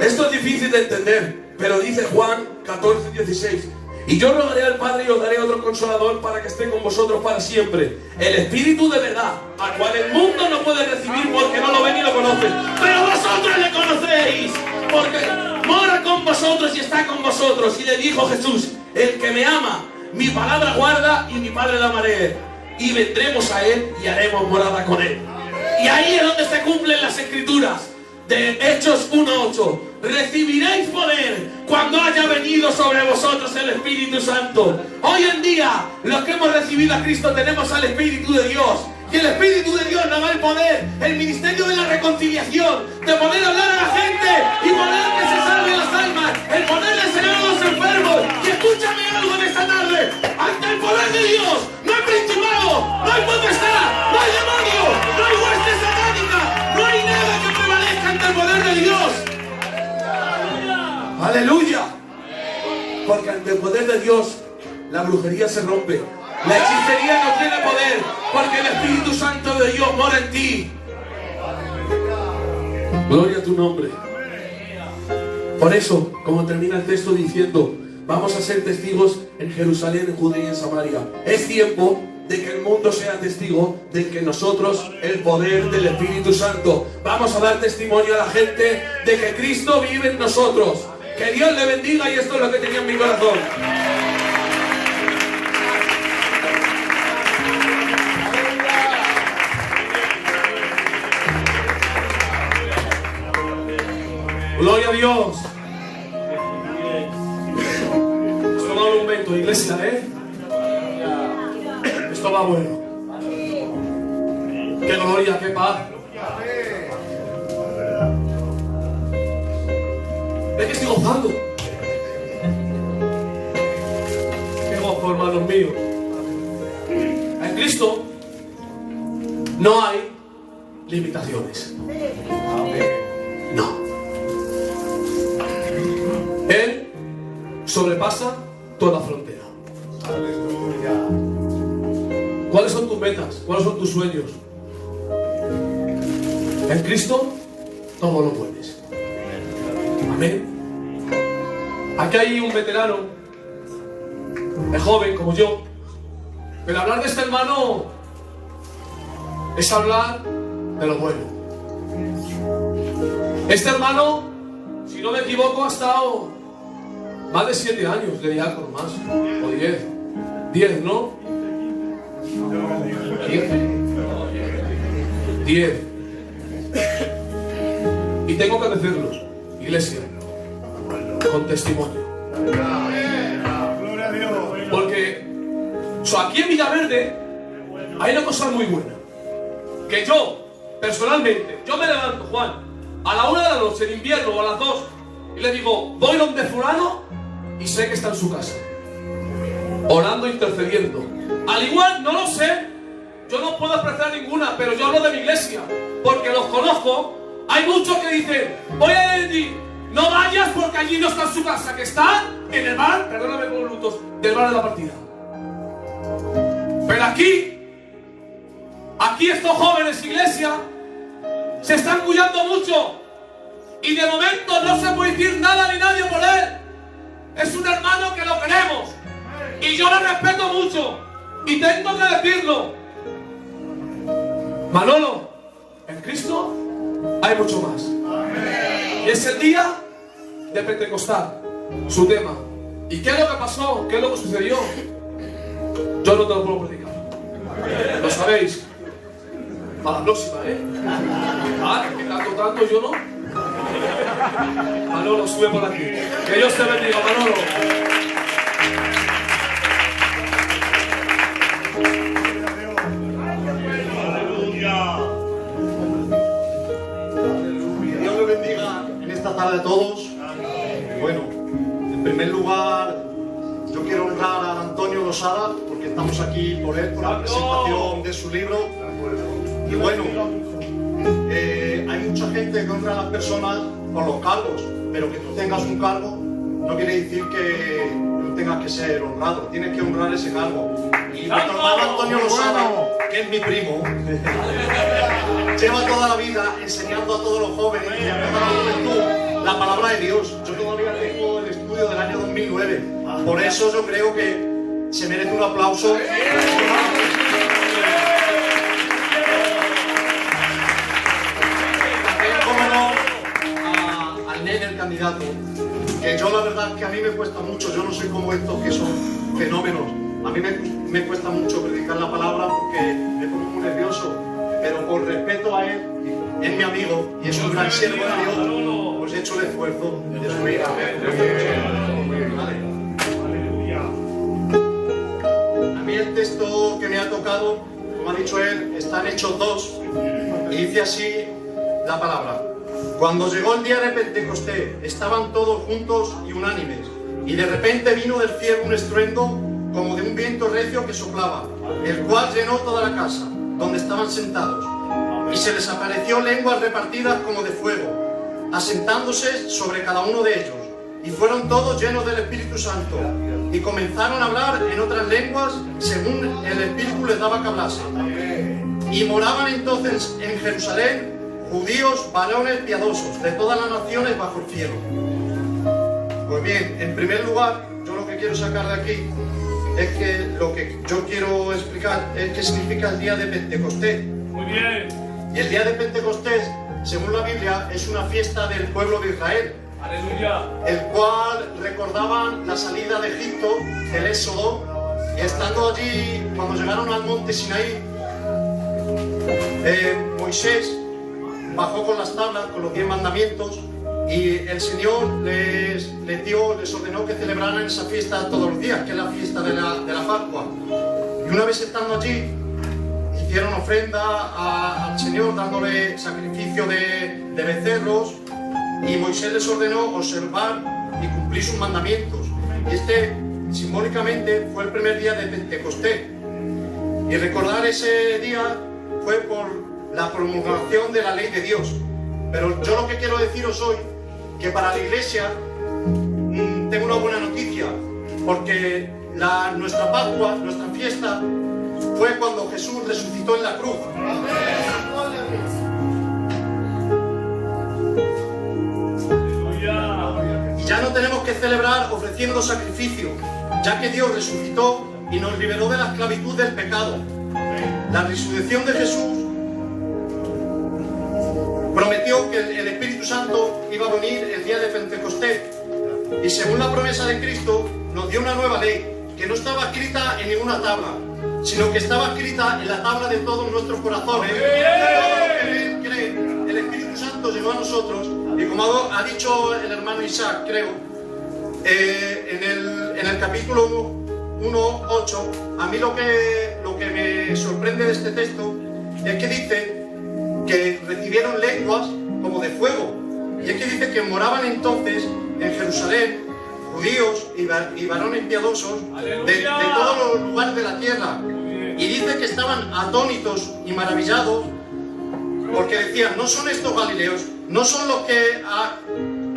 Esto es difícil de entender, pero dice Juan 14:16, y yo rogaré al Padre y os daré otro consolador para que esté con vosotros para siempre, el Espíritu de verdad, al cual el mundo no puede recibir porque no lo ven ni lo conocen, pero vosotros le conocéis, porque mora con vosotros y está con vosotros. Y le dijo Jesús: el que me ama, mi palabra guarda, y mi Padre la amaré, y vendremos a Él y haremos morada con Él. Y ahí es donde se cumplen las Escrituras de Hechos 1:8. Recibiréis poder cuando haya venido sobre vosotros el Espíritu Santo. Hoy en día, los que hemos recibido a Cristo tenemos al Espíritu de Dios. Y el Espíritu de Dios nos da el poder, el ministerio de la reconciliación, de poder hablar a la gente y poder que se salven las almas, el poder de enseñar a los enfermos. Y escúchame algo en esta tarde: ante el poder de Dios no hay principado, no hay potestad, no hay demonio, no hay hueste satánica, no hay nada que prevalezca ante el poder de Dios. ¡Aleluya! Porque ante el poder de Dios la brujería se rompe, la hechicería no tiene poder, porque el Espíritu Santo de Dios mora en ti. Gloria a tu nombre. Por eso, como termina el texto diciendo: vamos a ser testigos en Jerusalén, en Judea y en Samaria. Es tiempo de que el mundo sea testigo de que nosotros, el poder del Espíritu Santo, vamos a dar testimonio a la gente de que Cristo vive en nosotros. Que Dios le bendiga, y esto es lo que tenía en mi corazón. Gloria a Dios. Esto va un momento, iglesia, Esto va bueno. Qué gloria, qué paz. Es que estoy gozando. Qué gozo, hermanos míos. En Cristo no hay limitaciones. No. Él sobrepasa toda frontera. ¿Cuáles son tus metas? ¿Cuáles son tus sueños? En Cristo todo lo puedes. Amén. Aquí hay un veterano, es joven como yo, pero hablar de este hermano es hablar de lo bueno. Este hermano, si no me equivoco, ha estado más de 7 años de diácono, más, o 10. 10, ¿no? 10. Y tengo que decirlo, iglesia, con testimonio. Porque aquí en Villaverde hay una cosa muy buena. Que yo, personalmente, yo me levanto, Juan, a la 1 de la noche, en invierno, o a las 2, y le digo: voy donde fulano, y sé que está en su casa, orando e intercediendo. Al igual, no lo sé, yo no puedo expresar ninguna, pero yo hablo de mi iglesia, porque los conozco. Hay muchos que dicen: voy a ir allí, no vayas porque allí no está en su casa, que está en el bar, perdóname por los minutos, del bar de la partida. Pero aquí estos jóvenes, iglesia, se están cuidando mucho y de momento no se puede decir nada ni nadie por él. Es un hermano que lo queremos y yo le respeto mucho y tengo que decirlo. Manolo, en Cristo hay mucho más. Y es el día de Pentecostal, su tema. ¿Y qué es lo que pasó? ¿Qué es lo que sucedió? Yo no te lo puedo predicar. Lo sabéis. Para la próxima, ¿eh? Ah, que tanto yo no. Manolo, sube por aquí. Que Dios te bendiga, Manolo. Dios le bendiga en esta tarde a todos. Bueno, en primer lugar, yo quiero honrar a Antonio Losada porque estamos aquí por él, por la presentación de su libro. Y bueno, hay mucha gente que honra a las personas por los cargos, pero que tú tengas un cargo no quiere decir que no tengas que ser honrado, tienes que honrar ese cargo. Y mi hermano Antonio Losada, que es mi primo, lleva toda la vida enseñando a todos los jóvenes y a toda la juventud la palabra de Dios. Yo todavía tengo el estudio del año 2009, por eso yo creo que se merece un aplauso. El candidato, que yo la verdad que a mí me cuesta mucho, yo no soy como estos que son fenómenos, a mí me cuesta mucho predicar la palabra porque me pongo muy nervioso, pero por respeto a él, es mi amigo y es un gran siervo de Dios, pues he hecho el esfuerzo de su vida. A mí el texto que me ha tocado, como ha dicho él, está en Hechos 2 y dice así la palabra. Cuando llegó el día de Pentecostés, estaban todos juntos y unánimes, y de repente vino del cielo un estruendo como de un viento recio que soplaba, el cual llenó toda la casa, donde estaban sentados, y se les apareció lenguas repartidas como de fuego, asentándose sobre cada uno de ellos, y fueron todos llenos del Espíritu Santo, y comenzaron a hablar en otras lenguas según el Espíritu les daba que hablasen. Y moraban entonces en Jerusalén judíos, varones piadosos, de todas las naciones bajo el cielo. Pues bien, en primer lugar, yo lo que quiero sacar de aquí es que lo que yo quiero explicar es qué significa el día de Pentecostés. Muy bien. Y el día de Pentecostés, según la Biblia, es una fiesta del pueblo de Israel. Aleluya. El cual recordaban la salida de Egipto, el Éxodo, y estando allí, cuando llegaron al monte Sinaí, Moisés bajó con las tablas, con los 10 mandamientos, y el Señor les ordenó que celebraran esa fiesta todos los días, que es la fiesta de la Pascua. Y una vez estando allí, hicieron ofrenda al Señor, dándole sacrificio de becerros, y Moisés les ordenó observar y cumplir sus mandamientos. Y este, simbólicamente, fue el primer día de Pentecostés. Y recordar ese día fue por la promulgación de la ley de Dios. Pero yo lo que quiero deciros hoy, que para la iglesia tengo una buena noticia, porque nuestra Pascua, nuestra fiesta, fue cuando Jesús resucitó en la cruz. Y ya no tenemos que celebrar ofreciendo sacrificio, ya que Dios resucitó y nos liberó de la esclavitud del pecado. La resurrección de Jesús prometió que el Espíritu Santo iba a venir el día de Pentecostés, y según la promesa de Cristo nos dio una nueva ley que no estaba escrita en ninguna tabla, sino que estaba escrita en la tabla de todos nuestros corazones. Todo lo que Él cree, el Espíritu Santo llegó a nosotros, y como ha dicho el hermano Isaac, creo, en el capítulo 1:8, a mí lo que me sorprende de este texto es que dice que recibieron lenguas como de fuego, y es que dice que moraban entonces en Jerusalén judíos y varones piadosos de todos los lugares de la tierra, y dice que estaban atónitos y maravillados porque decían: no son estos galileos, no son los que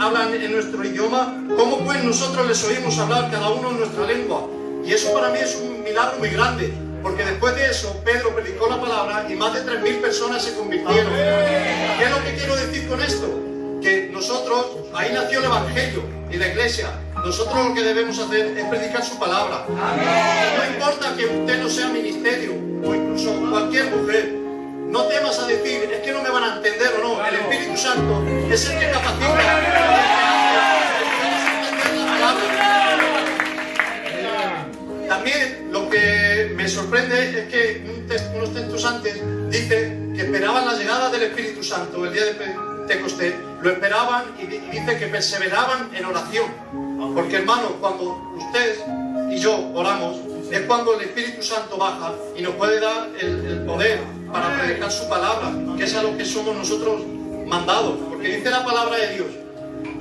hablan en nuestro idioma, ¿cómo pues nosotros les oímos hablar cada uno en nuestra lengua? Y eso para mí es un milagro muy grande, porque después de eso Pedro predicó la palabra y más de 3.000 personas se convirtieron. ¿Qué es lo que quiero decir con esto? Que nosotros, ahí nació el Evangelio y la iglesia. Nosotros lo que debemos hacer es predicar su palabra. No importa que usted no sea ministerio o incluso cualquier mujer, no temas a decir, es que no me van a entender o no. El Espíritu Santo es el que capacita, También lo que me sorprende es que unos textos antes dice que esperaban la llegada del Espíritu Santo el día de Pentecostés, lo esperaban y dice que perseveraban en oración. Porque hermanos, cuando usted y yo oramos, es cuando el Espíritu Santo baja y nos puede dar el poder para predicar su palabra, que es a lo que somos nosotros mandados. Porque dice la palabra de Dios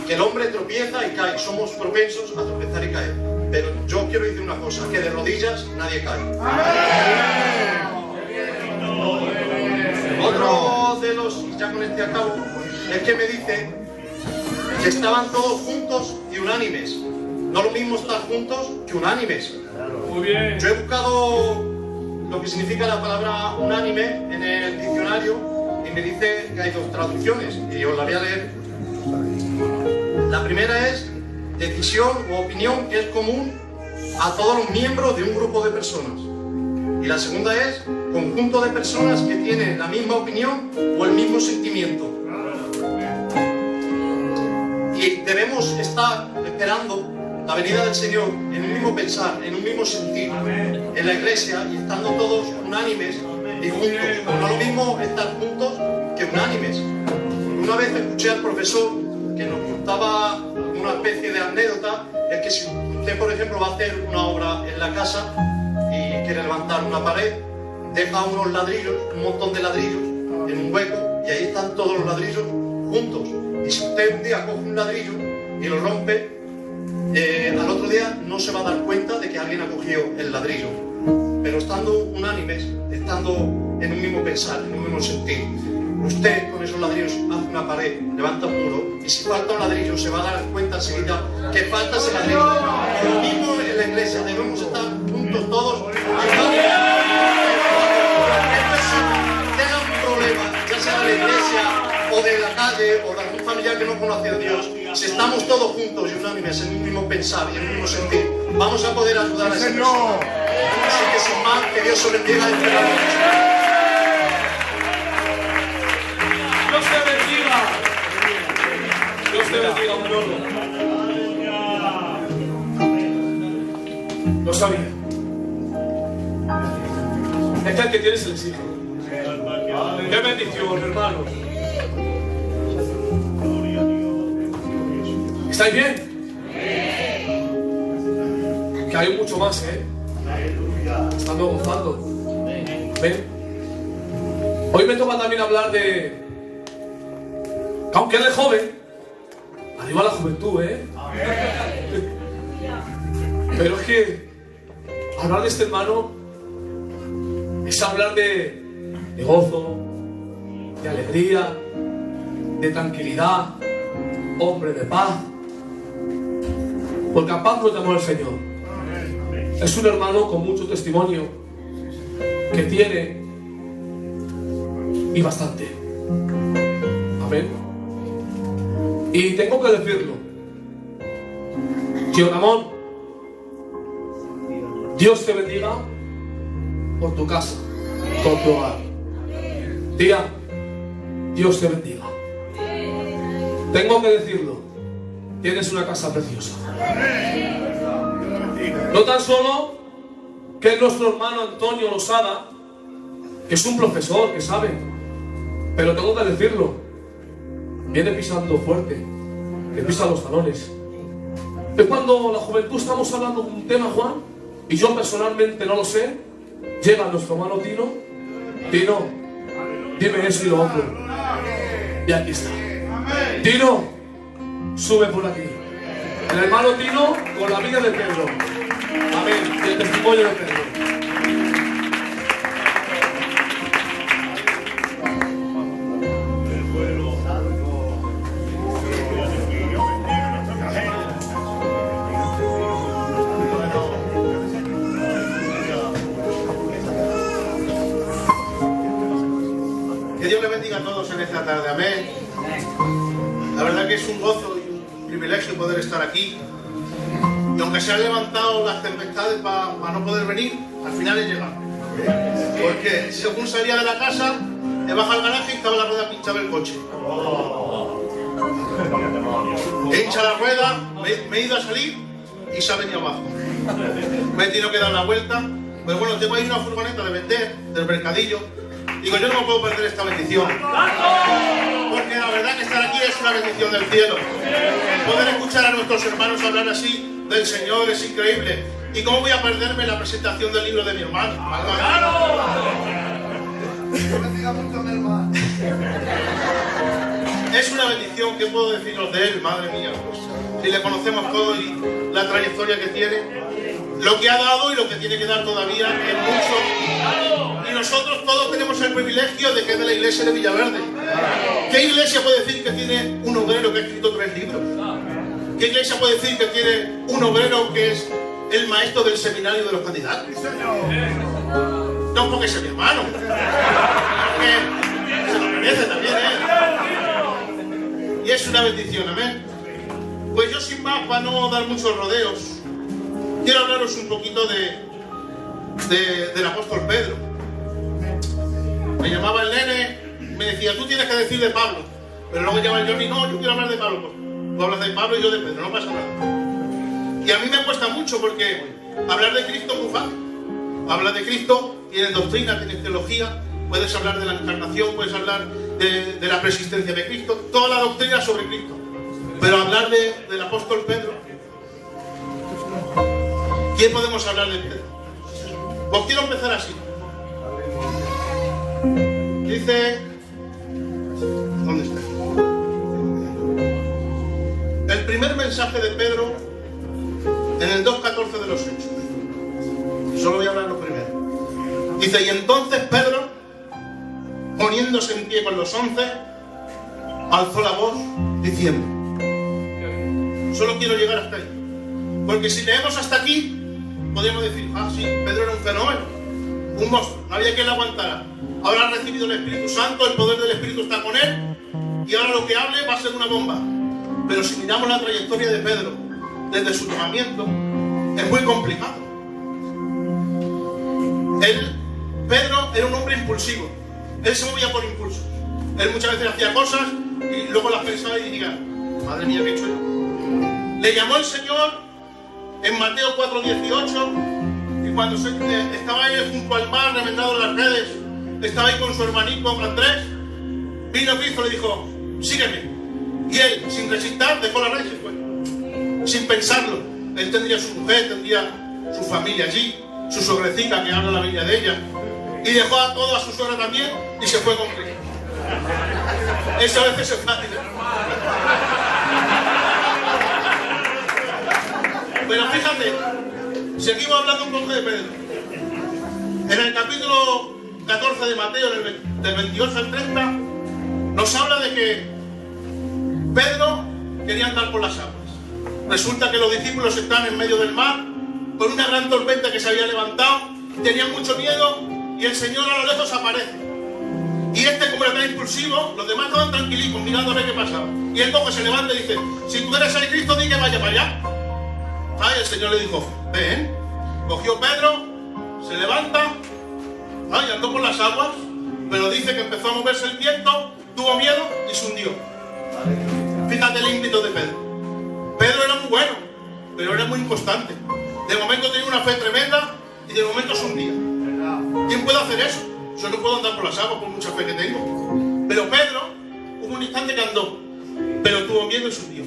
que el hombre tropieza y cae, somos propensos a tropezar y caer. Pero yo quiero decir una cosa, que de rodillas nadie cae. Otro de los, y ya con este a cabo, es que me dice que estaban todos juntos y unánimes. No lo mismo estar juntos que unánimes. Muy bien. Yo he buscado lo que significa la palabra unánime en el diccionario y me dice que hay dos traducciones y os la voy a leer. La primera es decisión o opinión que es común a todos los miembros de un grupo de personas. Y la segunda es conjunto de personas que tienen la misma opinión o el mismo sentimiento. Y debemos estar esperando la venida del Señor en un mismo pensar, en un mismo sentir, en la iglesia, y estando todos unánimes y juntos. Pero no es lo mismo estar juntos que unánimes. Una vez escuché al profesor que nos contaba una especie de anécdota, es que si usted, por ejemplo, va a hacer una obra en la casa y quiere levantar una pared, deja unos ladrillos, un montón de ladrillos en un hueco, y ahí están todos los ladrillos juntos. Y si usted un día coge un ladrillo y lo rompe, al otro día no se va a dar cuenta de que alguien ha cogido el ladrillo. Pero estando unánimes, estando en un mismo pensar, en un mismo sentir, usted con esos ladrillos hace una pared, levanta un muro, y si falta un ladrillo se va a dar cuenta enseguida que falta ese ladrillo. Lo mismo en la iglesia, debemos estar juntos todos. Tenga un problema, ya sea de la iglesia o de la calle o de algún familiar que no conoce a Dios, si estamos todos juntos y unánimes en un mismo pensar y en un mismo sentir, vamos a poder ayudar a esa persona. Así que sin más, que Dios os bendiga y esperamos. Dios te bendiga. Dios te bendiga, Manolo. Lo sabía. Es que el que tiene se le exige. Qué bendición, hermanos. ¿Estáis bien? Que hay mucho más, Estando gozando. ¿Ven? Hoy me toca también hablar de... que aunque él es joven, arriba la juventud, Pero es que hablar de este hermano es hablar de gozo, de alegría, de tranquilidad, hombre de paz. Porque a paz nos llamó el Señor. Es un hermano con mucho testimonio que tiene y bastante. Amén. Y tengo que decirlo. Tío Ramón, Dios te bendiga por tu casa, por tu hogar. Tía, Dios te bendiga. Tengo que decirlo. Tienes una casa preciosa. No tan solo que es nuestro hermano Antonio Losada, que es un profesor, que sabe, pero tengo que decirlo, viene pisando fuerte, que pisa los talones. Es cuando la juventud estamos hablando de un tema, Juan, y yo personalmente no lo sé, llega nuestro hermano Tino, Tino, dime eso y lo otro. Y aquí está. Tino, sube por aquí. El hermano Tino con la vida de Pedro. Amén. Y el testimonio de Pedro. amén. La verdad que es un gozo y un privilegio poder estar aquí. Y aunque se han levantado las tempestades para no poder venir, al final he llegado. Porque según salía de la casa, he bajado al garaje y estaba la rueda pinchada del coche. He hinchado la rueda, me he ido a salir y se ha venido abajo. Me he tenido que dar la vuelta. Pero bueno, tengo ahí una furgoneta de vender, del mercadillo. Digo, yo no me puedo perder esta bendición. Porque la verdad que estar aquí es una bendición del cielo. Poder escuchar a nuestros hermanos hablar así del Señor es increíble. ¿Y cómo voy a perderme la presentación del libro de mi hermano? Es una bendición. ¿Qué puedo deciros de él, madre mía? Si le conocemos todo y la trayectoria que tiene, lo que ha dado y lo que tiene que dar todavía es mucho. Y nosotros todos tenemos el privilegio de que es de la iglesia de Villaverde. ¿Qué iglesia puede decir que tiene un obrero que ha escrito 3 libros? ¿Qué iglesia puede decir que tiene un obrero que es el maestro del seminario de los candidatos? No porque sea mi hermano, porque se lo merece también, Y es una bendición, amén. Pues yo sin más, para no dar muchos rodeos, quiero hablaros un poquito del apóstol Pedro. Me llamaba el nene, me decía, tú tienes que decir de Pablo. Pero luego llama el Johnny, no, yo quiero hablar de Pablo. Pues, tú hablas de Pablo y yo de Pedro, no pasa nada. Y a mí me cuesta mucho porque hablar de Cristo es muy fácil. Hablas de Cristo, tienes doctrina, tienes teología, puedes hablar de la encarnación, puedes hablar de la persistencia de Cristo, toda la doctrina sobre Cristo. Pero hablar del apóstol Pedro, ¿quién podemos hablar de Pedro? Pues quiero empezar así. Dice, ¿dónde está? El primer mensaje de Pedro en el 2.14 de los Hechos. Solo voy a hablar lo primero. Dice, y entonces Pedro, poniéndose en pie con los 11, alzó la voz diciendo, solo quiero llegar hasta ahí. Porque si leemos hasta aquí, podemos decir, ah, sí, Pedro era un fenómeno, un monstruo, no había quien le aguantara. Ahora ha recibido el Espíritu Santo, el poder del Espíritu está con él, y ahora lo que hable va a ser una bomba. Pero si miramos la trayectoria de Pedro, desde su tomamiento, es muy complicado. Pedro era un hombre impulsivo, él se movía por impulsos. Él muchas veces hacía cosas y luego las pensaba y decía, madre mía, ¿qué he hecho yo? Le llamó el Señor en Mateo 4:18 y cuando estaba ahí junto al mar, remendado las redes, estaba ahí con su hermanito Andrés, vino Cristo y le dijo, sígueme. Y él, sin resistir, dejó la red y se fue. Sin pensarlo. Él tendría su mujer, tendría su familia allí, su suegrecita que habla la Biblia de ella. Y dejó a toda su suegra también y se fue con Cristo. Eso a veces es fácil, Pero fíjate, seguimos hablando un poco de Pedro. En el capítulo 14 de Mateo, del 28 al 30, nos habla de que Pedro quería andar por las aguas. Resulta que los discípulos están en medio del mar, con una gran tormenta que se había levantado, tenían mucho miedo y el Señor a lo lejos aparece. Y como era tan impulsivo, los demás estaban tranquilitos mirando a ver qué pasaba. Y él coge, se levanta y dice, si tú eres el Cristo, di que vaya para allá. Ay, el Señor le dijo, ven. Cogió Pedro, se levanta, ay, andó por las aguas, pero dice que empezó a moverse el viento, tuvo miedo y se hundió. Fíjate el ímpetu de Pedro. Pedro era muy bueno, pero era muy inconstante. De momento tenía una fe tremenda y de momento se hundía. ¿Quién puede hacer eso? Yo no puedo andar por las aguas por mucha fe que tengo. Pero Pedro, hubo un instante que andó, pero tuvo miedo y se hundió.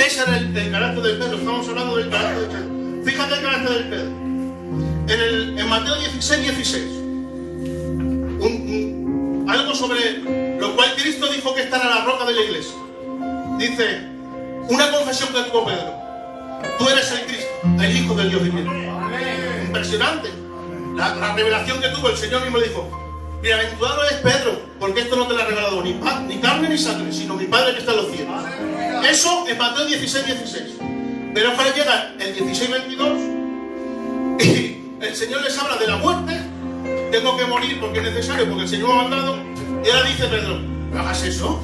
Ese era el carácter de Pedro. Estamos hablando del carácter de Pedro. Fíjate el carácter de Pedro. En Mateo 16:16, algo sobre lo cual Cristo dijo que esta era la roca de la iglesia. Dice, una confesión que tuvo Pedro: tú eres el Cristo, el Hijo del Dios viviente. Impresionante. La revelación que tuvo, el Señor mismo le dijo: bienaventurado es Pedro, porque esto no te lo ha regalado ni carne ni sangre, sino mi Padre que está en los cielos. Eso en Mateo 16:16. Pero para llegar el 16:22 y el Señor les habla de la muerte. Tengo que morir porque es necesario, porque el Señor me ha mandado. Y ahora dice Pedro: no hagas eso.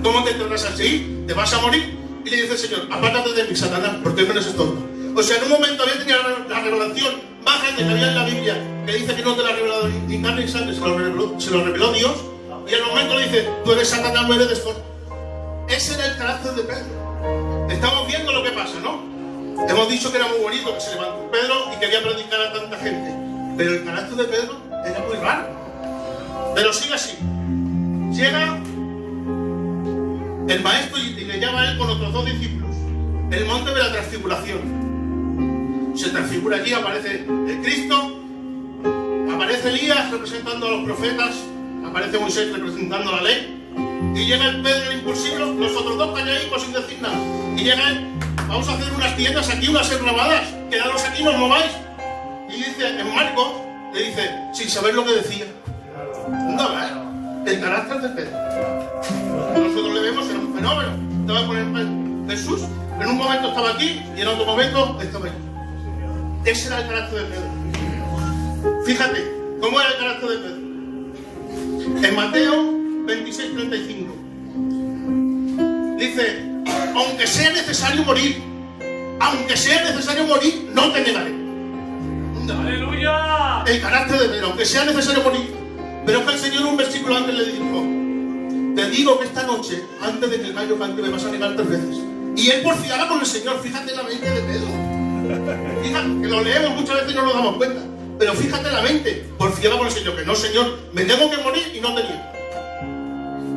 ¿Cómo te tornas así? ¿Te vas a morir? Y le dice el Señor, apártate de mí, Satanás, porque me nos estorba. O sea, en un momento había tenido la revelación más grande que había en la Biblia, que dice que no te la ha revelado ni carne ni sangre, se lo reveló Dios. Y en el momento le dice, tú eres Satanás, me eres de estorbo. Ese era el carácter de Pedro. Estamos viendo lo que pasa, ¿no? Hemos dicho que era muy bonito, que se levantó Pedro y quería predicar a tanta gente. Pero el carácter de Pedro era muy raro. Pero sigue así. Llega el maestro y le llama a él con otros 2 discípulos. El monte de la transfiguración. Se transfigura allí, aparece el Cristo, aparece Elías representando a los profetas, aparece Moisés representando la ley. Y llega el Pedro el impulsivo, los otros 2 calladicos sin decir nada. Y llega él, vamos a hacer unas tiendas aquí, unas enramadas, quedaros aquí, no os mováis. Y dice, en Marcos, le dice, sin saber lo que decía. No, el carácter de Pedro. Nosotros le vemos en un fenómeno. Te voy a poner Jesús, en un momento estaba aquí y en otro momento estaba allí. Ese era el carácter de Pedro. Fíjate, ¿cómo era el carácter de Pedro? En Mateo 26:35 dice, aunque sea necesario morir, no te negaré. ¡Aleluya! El carácter de Pedro, aunque sea necesario morir. Pero es que el Señor un versículo antes le dijo, te digo que esta noche, antes de que el gallo cante, me vas a negar 3 veces. Y él porfiaba con el Señor. Fíjate la mente de Pedro. Fíjate, que lo leemos muchas veces y no nos damos cuenta. Pero fíjate la mente, porfiaba con el Señor, que no, Señor, me tengo que morir y no te niego.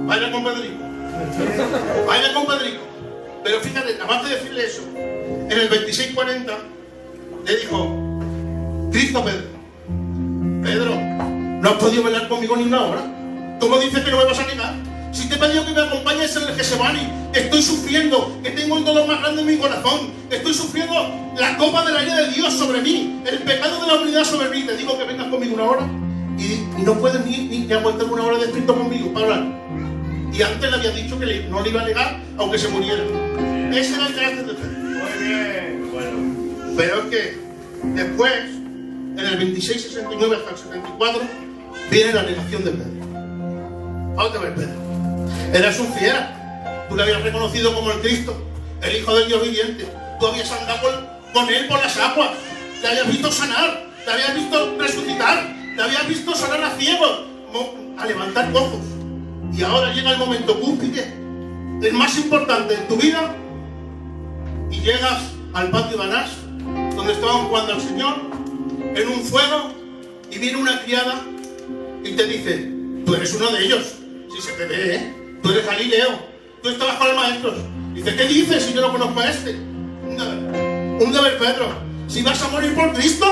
Vaya con Pedrico. Vaya con Pedrico. Pero fíjate, nada más de decirle eso, en el 26:40 le dijo, Cristo a Pedro, Pedro, no has podido velar conmigo ni una hora. ¿Cómo dices que no me vas a negar? Si te he pedido que me acompañes en el Getsemaní, estoy sufriendo, que tengo el dolor más grande en mi corazón, estoy sufriendo la copa de la ira de Dios sobre mí, el pecado de la humanidad sobre mí. Te digo que vengas conmigo una hora y no puedes ni que aguantar una hora de escrito conmigo para hablar. Y antes le había dicho que no le iba a negar aunque se muriera. Ese era el carácter de Pedro. Muy bien, bueno. Pero es que después, en el 26:69 hasta el 74, viene la negación de Pedro. Otra vez Pedro. Eras un fiera. Tú le habías reconocido como el Cristo, el Hijo del Dios viviente. Tú habías andado con él por las aguas. Te habías visto sanar. Te habías visto resucitar. Te habías visto sanar a ciegos, a levantar cojos. Y ahora llega el momento cúspide, el más importante en tu vida, y llegas al patio de Anás, donde estaban jugando al Señor, en un fuego, y viene una criada y te dice, tú eres uno de ellos. Si se te ve, ¿eh? Tú eres Galileo, tú estabas con los maestros. Dice, ¿qué dices si yo no conozco a este? Un deber, Pedro. Si vas a morir por Cristo,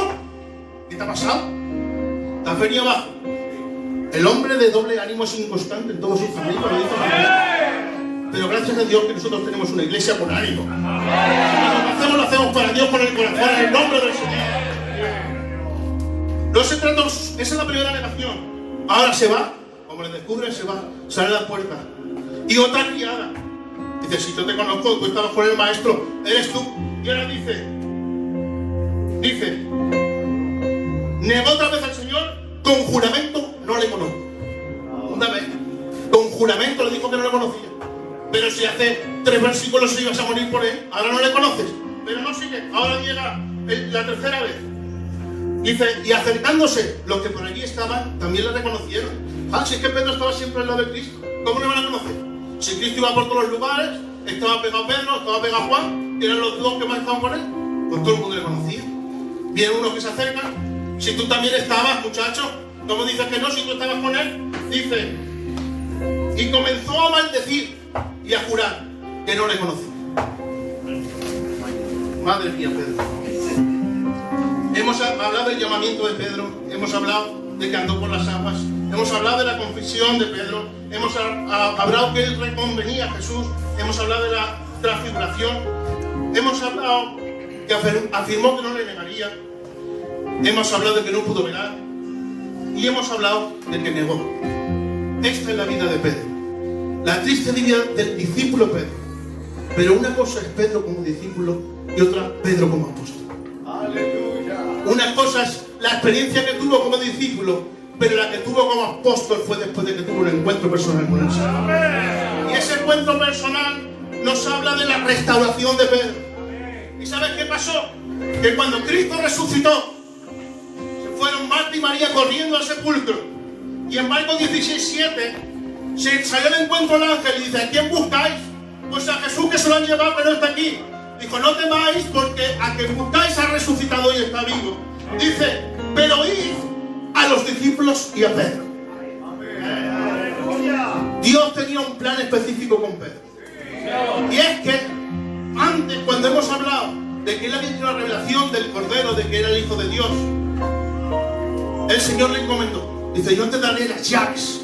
¿qué te ha pasado? Te has venido abajo. El hombre de doble ánimo es inconstante en todos sus caminos, lo dice la Biblia. Pero gracias a Dios que nosotros tenemos una iglesia con ánimo. Lo hacemos para Dios con el corazón, en el nombre del Señor. No se trata, esa es la primera negación. Ahora se va, como le descubren, se va, sale a la puerta. Y otra criada. Dice, si yo te conozco, tú estabas con el maestro, eres tú. Y ahora dice, negó otra vez al Señor, con juramento no le conozco. Una vez, con juramento le dijo que no le conocía. Pero si hace 3 versículos se ibas a morir por él, ahora no le conoces. Pero no sigue, ahora llega la tercera vez. Dice, y acercándose los que por allí estaban, también le reconocieron. Si es que Pedro estaba siempre al lado de Cristo, ¿cómo le van a conocer? Si Cristo iba por todos los lugares, estaba pegado Pedro, estaba pegado Juan, eran los 2 que más estaban con él, pues todo el mundo le conocía. Viene uno que se acerca, si tú también estabas, muchacho, ¿cómo dices que no? Si tú estabas con él, dice, y comenzó a maldecir y a jurar que no le conocía. Madre mía, Pedro. Hemos hablado del llamamiento de Pedro, hemos hablado de que andó por las aguas, hemos hablado de la confesión de Pedro, hemos hablado que él reconvenía a Jesús, hemos hablado de la transfiguración, hemos hablado que afirmó que no le negaría, hemos hablado de que no pudo velar y hemos hablado de que negó. Esta es la vida de Pedro, la triste vida del discípulo Pedro. Pero una cosa es Pedro como discípulo y otra Pedro como apóstol. Aleluya. Una cosa es la experiencia que tuvo como discípulo pero la que tuvo como apóstol fue después de que tuvo un encuentro personal con el Señor. Y ese encuentro personal nos habla de la restauración de Pedro. ¿Y sabes qué pasó? Que cuando Cristo resucitó, se fueron Marta y María corriendo al sepulcro. Y en Marcos 16:7 se salió al encuentro el ángel y dice: ¿a quién buscáis? Pues a Jesús, que se lo han llevado, pero no está aquí. Dijo: no temáis, porque a quien buscáis ha resucitado y está vivo. Dice: pero id a los discípulos y a Pedro. Dios tenía un plan específico con Pedro. Y es que antes, cuando hemos hablado de que él había tenido la revelación del Cordero, de que era el Hijo de Dios, el Señor le encomendó. Dice: yo te daré las llaves.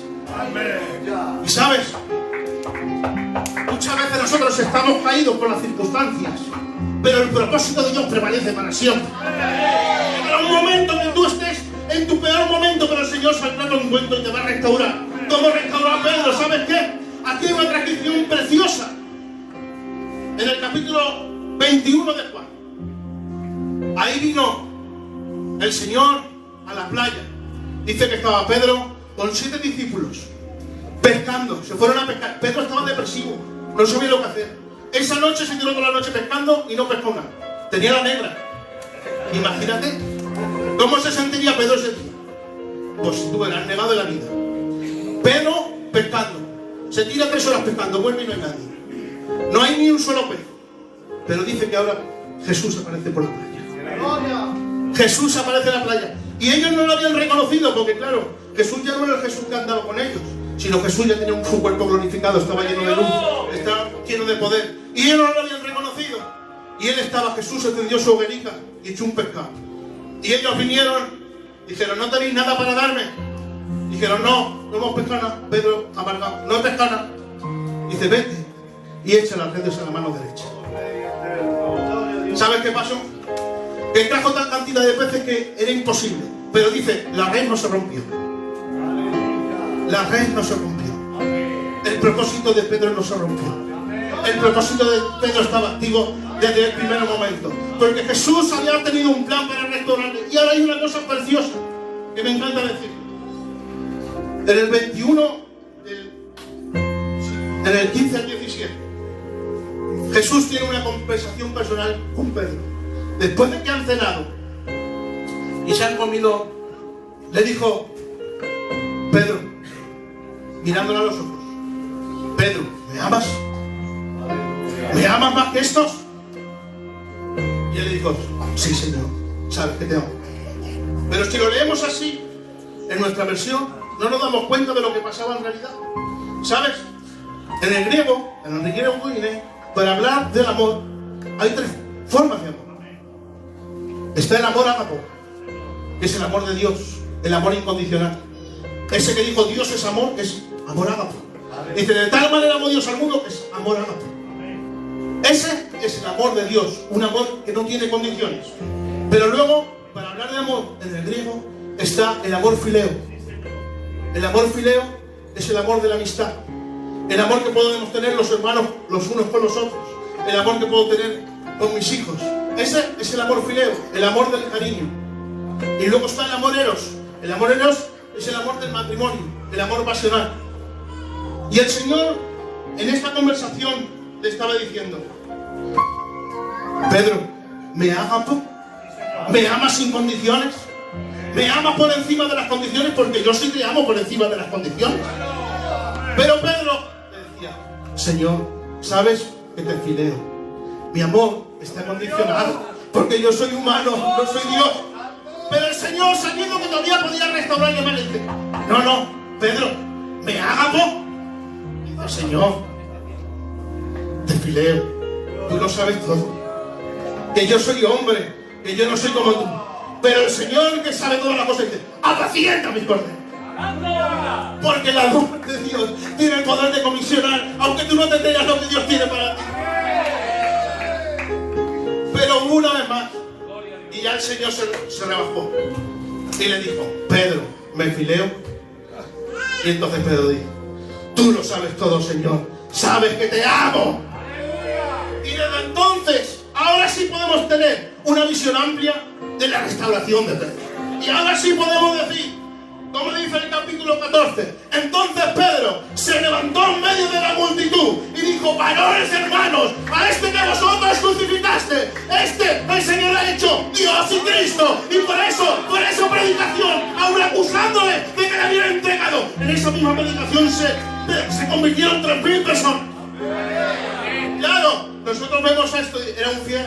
Y sabes, muchas veces nosotros estamos caídos por las circunstancias, pero el propósito de Dios prevalece para siempre. Habrá un momento que tú estés en tu peor momento, pero el Señor saldrá a tu encuentro y te va a restaurar. ¿Cómo restauró a Pedro? ¿Sabes qué? Aquí hay una transcripción preciosa. En el capítulo 21 de Juan. Ahí vino el Señor a la playa. Dice que estaba Pedro con 7 discípulos pescando. Se fueron a pescar. Pedro estaba depresivo, no sabía lo que hacer. Esa noche se tiró toda la noche pescando y no pescó nada. Tenía la negra. Imagínate cómo se sentiría Pedro ese día. Pues si tú hubieras negado de la vida. Pedro pescando. Se tira 3 horas pescando, vuelve y no hay nadie. No hay ni un solo pez. Pero dice que ahora Jesús aparece por la playa. Jesús aparece en la playa. Y ellos no lo habían reconocido, porque claro, Jesús ya no era el Jesús que andaba con ellos, sino Jesús ya tenía su cuerpo glorificado, estaba lleno de luz, estaba lleno de poder. Y ellos no lo habían reconocido. Y él estaba, Jesús encendió su hoguerica y echó un pescado. Y ellos vinieron, dijeron: ¿no tenéis nada para darme? Dijeron: no hemos pescado nada. Pedro, amargado: no he pescado nada. Dice: vete y echa las redes a la mano derecha. ¿Sabes qué pasó? Que trajo tal cantidad de peces que era imposible. Pero dice: la red no se rompió. La red no se rompió. El propósito de Pedro no se rompió. El propósito de Pedro estaba activo desde el primer momento. Porque Jesús había tenido un plan para restaurarle. Y ahora hay una cosa preciosa que me encanta decir. En el 21, en el 15 al 17, Jesús tiene una conversación personal con Pedro. Después de que han cenado y se han comido, le dijo Pedro, mirándole a los ojos: Pedro, ¿me amas? ¿Me amas más que estos? Y él le dijo: sí, Señor, sabes que te amo. Pero si lo leemos así, en nuestra versión, no nos damos cuenta de lo que pasaba en realidad. ¿Sabes? En el griego para hablar del amor, hay 3 formas de amor. Está el amor ágapo, que es el amor de Dios, el amor incondicional. Ese que dijo Dios es amor ágapo. Dice: de tal manera amó Dios al mundo, es amor ágapo. Ese es el amor de Dios, un amor que no tiene condiciones. Pero luego, para hablar de amor en el griego, está el amor fileo. El amor fileo es el amor de la amistad. El amor que podemos tener los hermanos los unos con los otros. El amor que puedo tener con mis hijos. Ese es el amor fileo, el amor del cariño. Y luego está el amor eros. El amor eros es el amor del matrimonio, el amor pasional. Y el Señor, en esta conversación, le estaba diciendo: Pedro, ¿me agapo? ¿Me amas sin condiciones? ¿Me amas por encima de las condiciones? Porque yo sí te amo por encima de las condiciones. Pero Pedro le decía: Señor, ¿sabes que te fileo? Mi amor está condicionado, porque yo soy humano, no soy Dios. Pero el Señor, sabiendo que todavía podía restaurarle, me dice: no, Pedro, ¿me agapo? Dice: Señor, te fileo, tú lo sabes todo, que yo soy hombre, que yo no soy como tú. Pero el Señor, que sabe todas las cosas, dice: apacienta mis corderos. Porque el amor de Dios tiene el poder de comisionar, aunque tú no te creas lo que Dios tiene para ti. Pero una vez más, y ya el Señor se rebajó y le dijo: Pedro, ¿me fileo? Y entonces Pedro dijo: tú lo sabes todo, Señor, sabes que te amo. Y desde entonces, ahora sí podemos tener una visión amplia de la restauración de Pedro. Y ahora sí podemos decir Como dice el capítulo 14, entonces Pedro se levantó en medio de la multitud y dijo: varones hermanos, a este que vosotros crucificaste, este el Señor ha hecho Dios y Cristo, y por eso predicación, aún acusándole de que le habían entregado. En esa misma predicación se convirtieron 3.000 personas. Claro, nosotros vemos esto, era un fiel,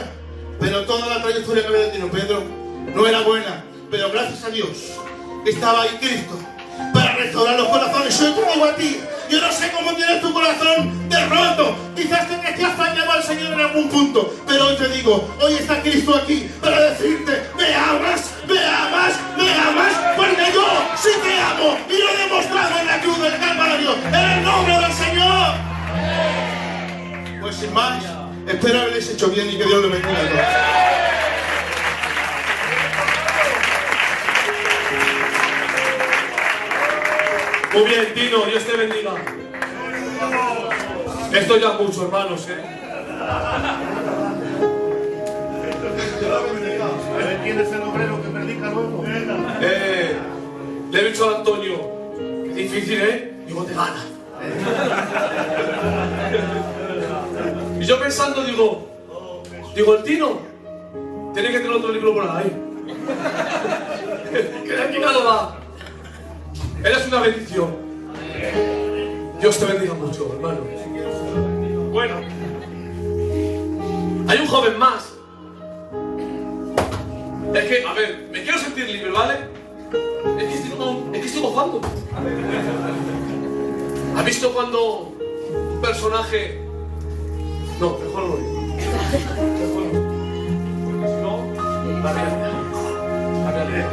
pero toda la trayectoria que había tenido Pedro no era buena, pero gracias a Dios estaba ahí Cristo para restaurar los corazones. Yo te digo a ti, yo no sé cómo tienes tu corazón de roto, quizás te has fallado al Señor en algún punto, pero hoy te digo, hoy está Cristo aquí para decirte: me amas, me amas, me amas, porque yo sí te amo y lo he demostrado en la cruz del Calvario, en el nombre del Señor. Pues sin más, espero haberles hecho bien y que Dios lo bendiga a todos. Muy bien, Tino, Dios te bendiga. Esto ya mucho, hermanos, ¿Quién es el obrero que predica luego? Le he dicho a Antonio: difícil, digo, te gana. Y yo pensando, digo, el Tino tiene que tener otro libro por ahí. Que de aquí nada va. Eres una bendición. Dios te bendiga mucho, hermano. Bueno, hay un joven más. Es que, a ver, me quiero sentir libre, ¿vale? Es que estoy gozando. ¿Has visto cuando un personaje... No, mejor no lo digo. Mejor no. Porque si no, la realidad.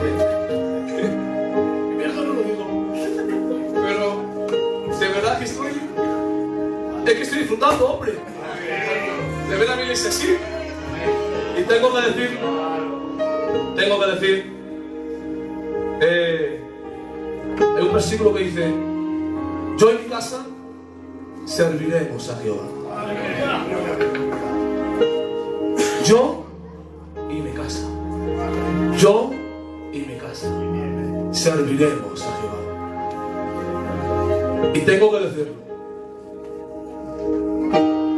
Mejor no lo digo. Pero, de verdad que estoy... Es que estoy disfrutando, hombre. De ver a mi iglesia así. Y tengo que decir... hay un versículo que dice: yo en mi casa serviremos a Jehová. Yo y mi casa. Yo y mi casa serviremos a Jehová. Y tengo que decirlo.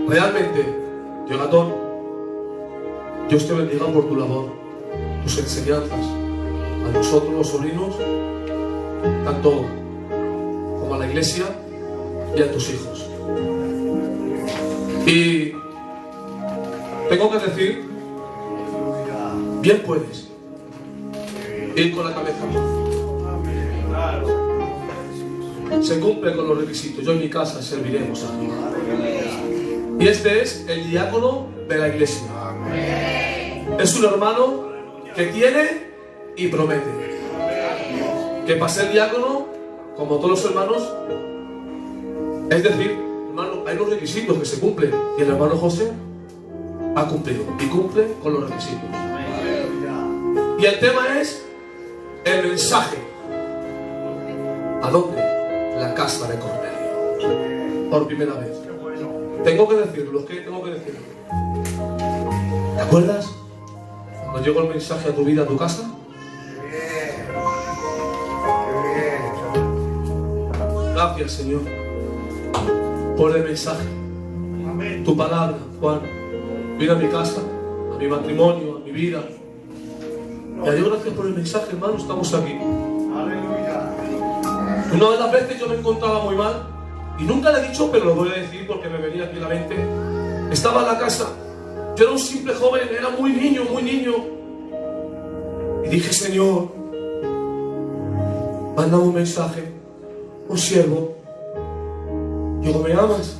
Realmente, Jonathan, Dios te bendiga por tu labor, tus enseñanzas, a nosotros los sobrinos, tanto como a la iglesia y a tus hijos. Y tengo que decir, bien puedes ir con la cabeza. Se cumple con los requisitos. Yo en mi casa serviremos a Dios. Y este es el diácono de la iglesia. Es un hermano que tiene y promete. Que para ser diácono, como todos los hermanos, es decir, hermano, hay unos requisitos que se cumplen. Y el hermano José ha cumplido y cumple con los requisitos. Y el tema es el mensaje. ¿A dónde? La casa de Cornelio. Por primera vez. Tengo que decirlo, tengo que decirlo. ¿Te acuerdas? Cuando llegó el mensaje a tu vida, a tu casa. Gracias, Señor, por el mensaje. Tu palabra, Juan. Vino a mi casa, a mi matrimonio, a mi vida. Y a Dios gracias por el mensaje, hermano. Estamos aquí. Una de las veces yo me encontraba muy mal. Y nunca le he dicho, pero lo voy a decir porque me venía aquí a la mente. Estaba en la casa. Yo era un simple joven, era muy niño, muy niño. Y dije: Señor, manda un mensaje, un siervo. Digo: ¿me amas?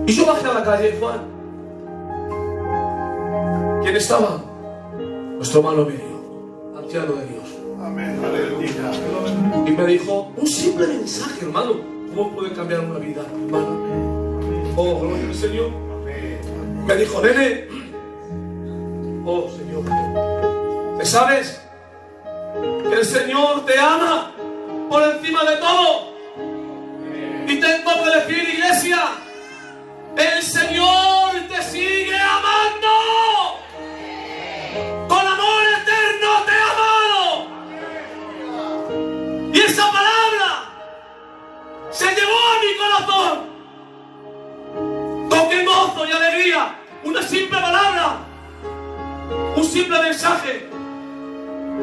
Y yo bajé a la calle, Juan. ¿Quién estaba? Nuestro hermano Emilio, anciano de Dios. Amén. Y me dijo un simple mensaje, hermano. ¿Cómo puede cambiar una vida, hermano? Oh, gloria al Señor. Me dijo: nene. Oh, Señor. ¿Te sabes que el Señor te ama por encima de todo? Y tengo que decir, iglesia, el Señor te sigue amando. Con amor eterno te ha amado. una simple palabra, un simple mensaje.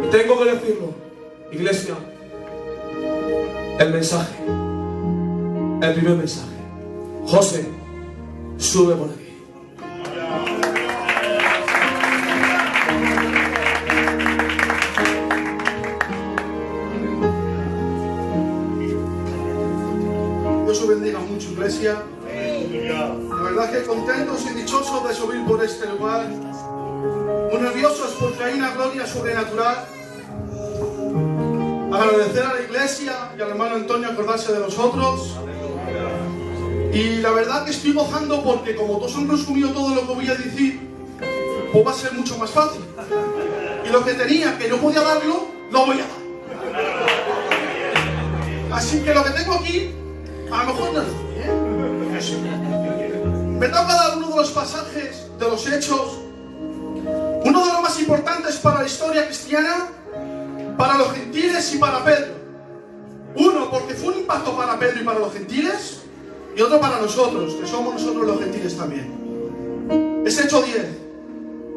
Y tengo que decirlo, iglesia, el mensaje, el primer mensaje. José, sube por aquí. Dios os bendiga mucho, iglesia. La verdad que contentos y dichosos de subir por este lugar. Muy nerviosos porque hay una gloria sobrenatural. Agradecer a la iglesia y al hermano Antonio acordarse de nosotros. Y la verdad que estoy gozando porque como todos han resumido todo lo que voy a decir, pues va a ser mucho más fácil. Y lo que tenía que no podía darlo, lo voy a dar. Así que lo que tengo aquí, a lo mejor no es bien. Me toca dar uno de los pasajes de los Hechos, uno de los más importantes para la historia cristiana, para los gentiles y para Pedro. Uno, porque fue un impacto para Pedro y para los gentiles, y otro para nosotros, que somos nosotros los gentiles también. Es Hechos 10,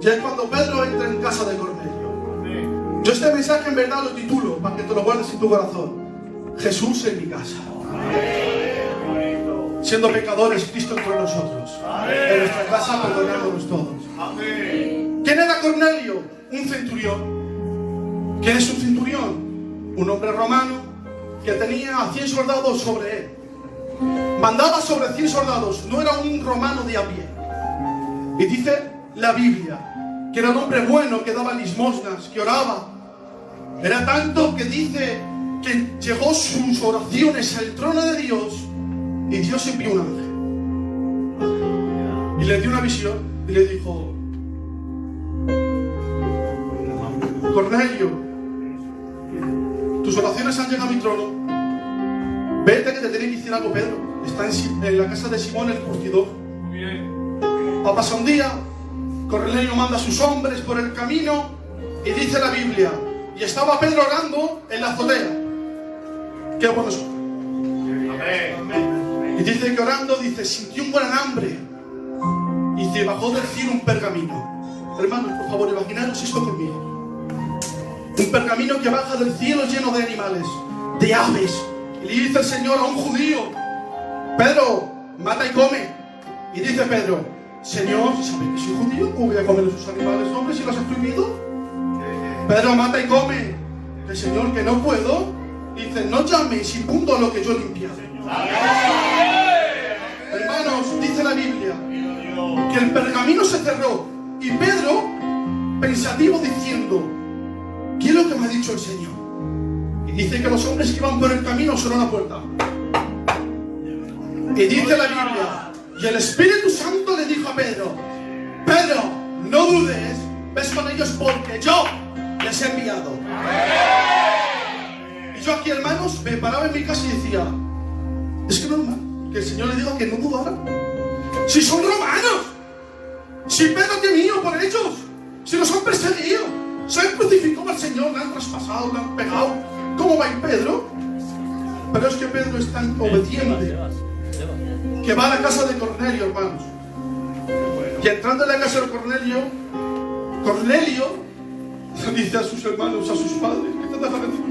ya es cuando Pedro entra en casa de Cornelio. Yo este mensaje en verdad lo titulo, para que te lo guardes en tu corazón: Jesús en mi casa. Siendo pecadores, Cristo entre nosotros. En nuestra casa perdonándonos todos. ¿Quién era Cornelio? Un centurión. ¿Quién es un centurión? Un hombre romano que tenía a 100 soldados sobre él. Mandaba sobre 100 soldados, no era un romano de a pie. Y dice la Biblia que era un hombre bueno, que daba limosnas, que oraba. Era tanto que dice que llegó sus oraciones al trono de Dios y Dios envió un ángel. Y le dio una visión y le dijo: Cornelio, tus oraciones han llegado a mi trono. Vete que te tiene que decir algo Pedro. Está en la casa de Simón el curtidor. Ha pasado un día, Cornelio manda a sus hombres por el camino y dice la Biblia, y estaba Pedro orando en la azotea. Qué bueno es. Y dice que orando, dice, sintió un gran hambre. Y dice, bajó del cielo un pergamino. Hermanos, por favor, imaginaros esto conmigo. Un pergamino que baja del cielo lleno de animales, de aves. Y le dice el Señor a un judío: Pedro, mata y come. Y dice Pedro: Señor, ¿sabes que soy judío? ¿Cómo voy a comer esos animales, hombre, si los has prohibido? Pedro, mata y come. El Señor, que no puedo. Dice: no llames inmundo lo que yo he limpiado. Hermanos, dice la Biblia que el pergamino se cerró y Pedro, pensativo, diciendo: ¿qué es lo que me ha dicho el Señor? Y dice que los hombres que iban por el camino cerró la puerta. Y dice la Biblia, y el Espíritu Santo le dijo a Pedro: Pedro, no dudes, ves con ellos porque yo les he enviado. Y yo aquí, hermanos, me paraba en mi casa y decía: es que normal que el Señor le diga que no dudara. Si son romanos, si Pedro temía por ellos, si los han perseguido, se han crucificado al Señor, le han traspasado, le han pegado. ¿Cómo va a ir Pedro? Pero es que Pedro es tan obediente que va a la casa de Cornelio, hermanos. Y entrando en la casa de Cornelio, Cornelio dice a sus hermanos, a sus padres: ¿qué te deja decir?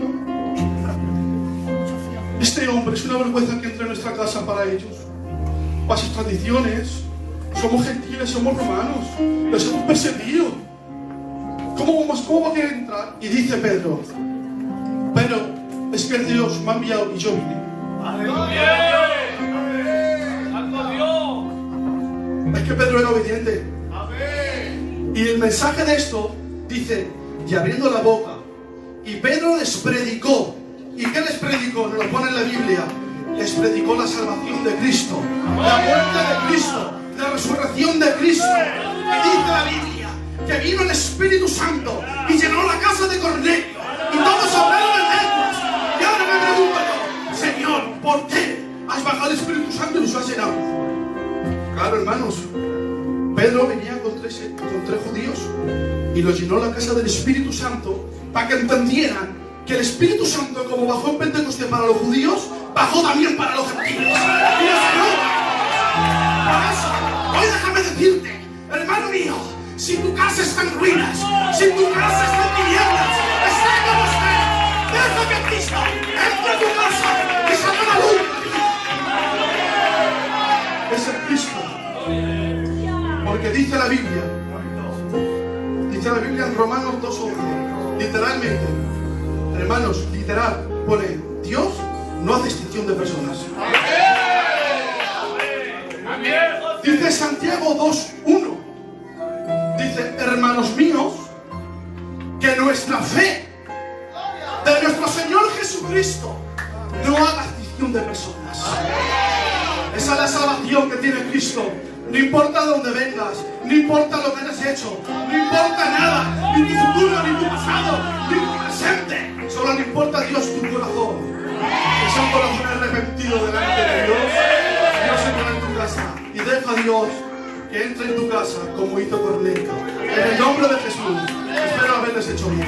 Este hombre es una vergüenza que entre en nuestra casa para ellos. Para sus tradiciones, somos gentiles, somos romanos, los hemos perseguido. ¿Cómo va a querer entrar? Y dice Pedro: pero es que Dios me ha enviado y yo vine. ¡Aleluya! Es que Pedro era obediente. Y el mensaje de esto dice: y abriendo la boca, y Pedro les predicó. ¿Y qué les predicó? Nos lo pone en la Biblia. Les predicó la salvación de Cristo, la muerte de Cristo, la resurrección de Cristo. Y dice la Biblia que vino el Espíritu Santo y llenó la casa de Cornelio. Y todos hablaron en lenguas. Y ahora me pregunto yo: Señor, ¿por qué has bajado el Espíritu Santo y nos has llenado? Claro, hermanos, Pedro venía con tres judíos y los llenó la casa del Espíritu Santo para que entendieran que el Espíritu Santo, como bajó en Pentecostés para los judíos, bajó también para los gentiles. Y los llenó. Por eso, hoy déjame decirte, hermano, dice la Biblia. Dice la Biblia en Romanos 2:11. Literalmente, hermanos, literal, pone: Dios no hace distinción de personas. Dice Santiago 2:1. Dice: hermanos míos, que nuestra fe de nuestro Señor Jesucristo no haga distinción de personas. Esa es la salvación que tiene Cristo. No importa de dónde vengas, no importa lo que hayas hecho, no importa nada, ni tu futuro, ni tu pasado, ni tu presente. Solo le importa a Dios tu corazón. Que sea un corazón arrepentido delante de Dios. Dios entra en tu casa y deja a Dios que entre en tu casa como hizo Cornelio. En el nombre de Jesús, espero haberles hecho bien.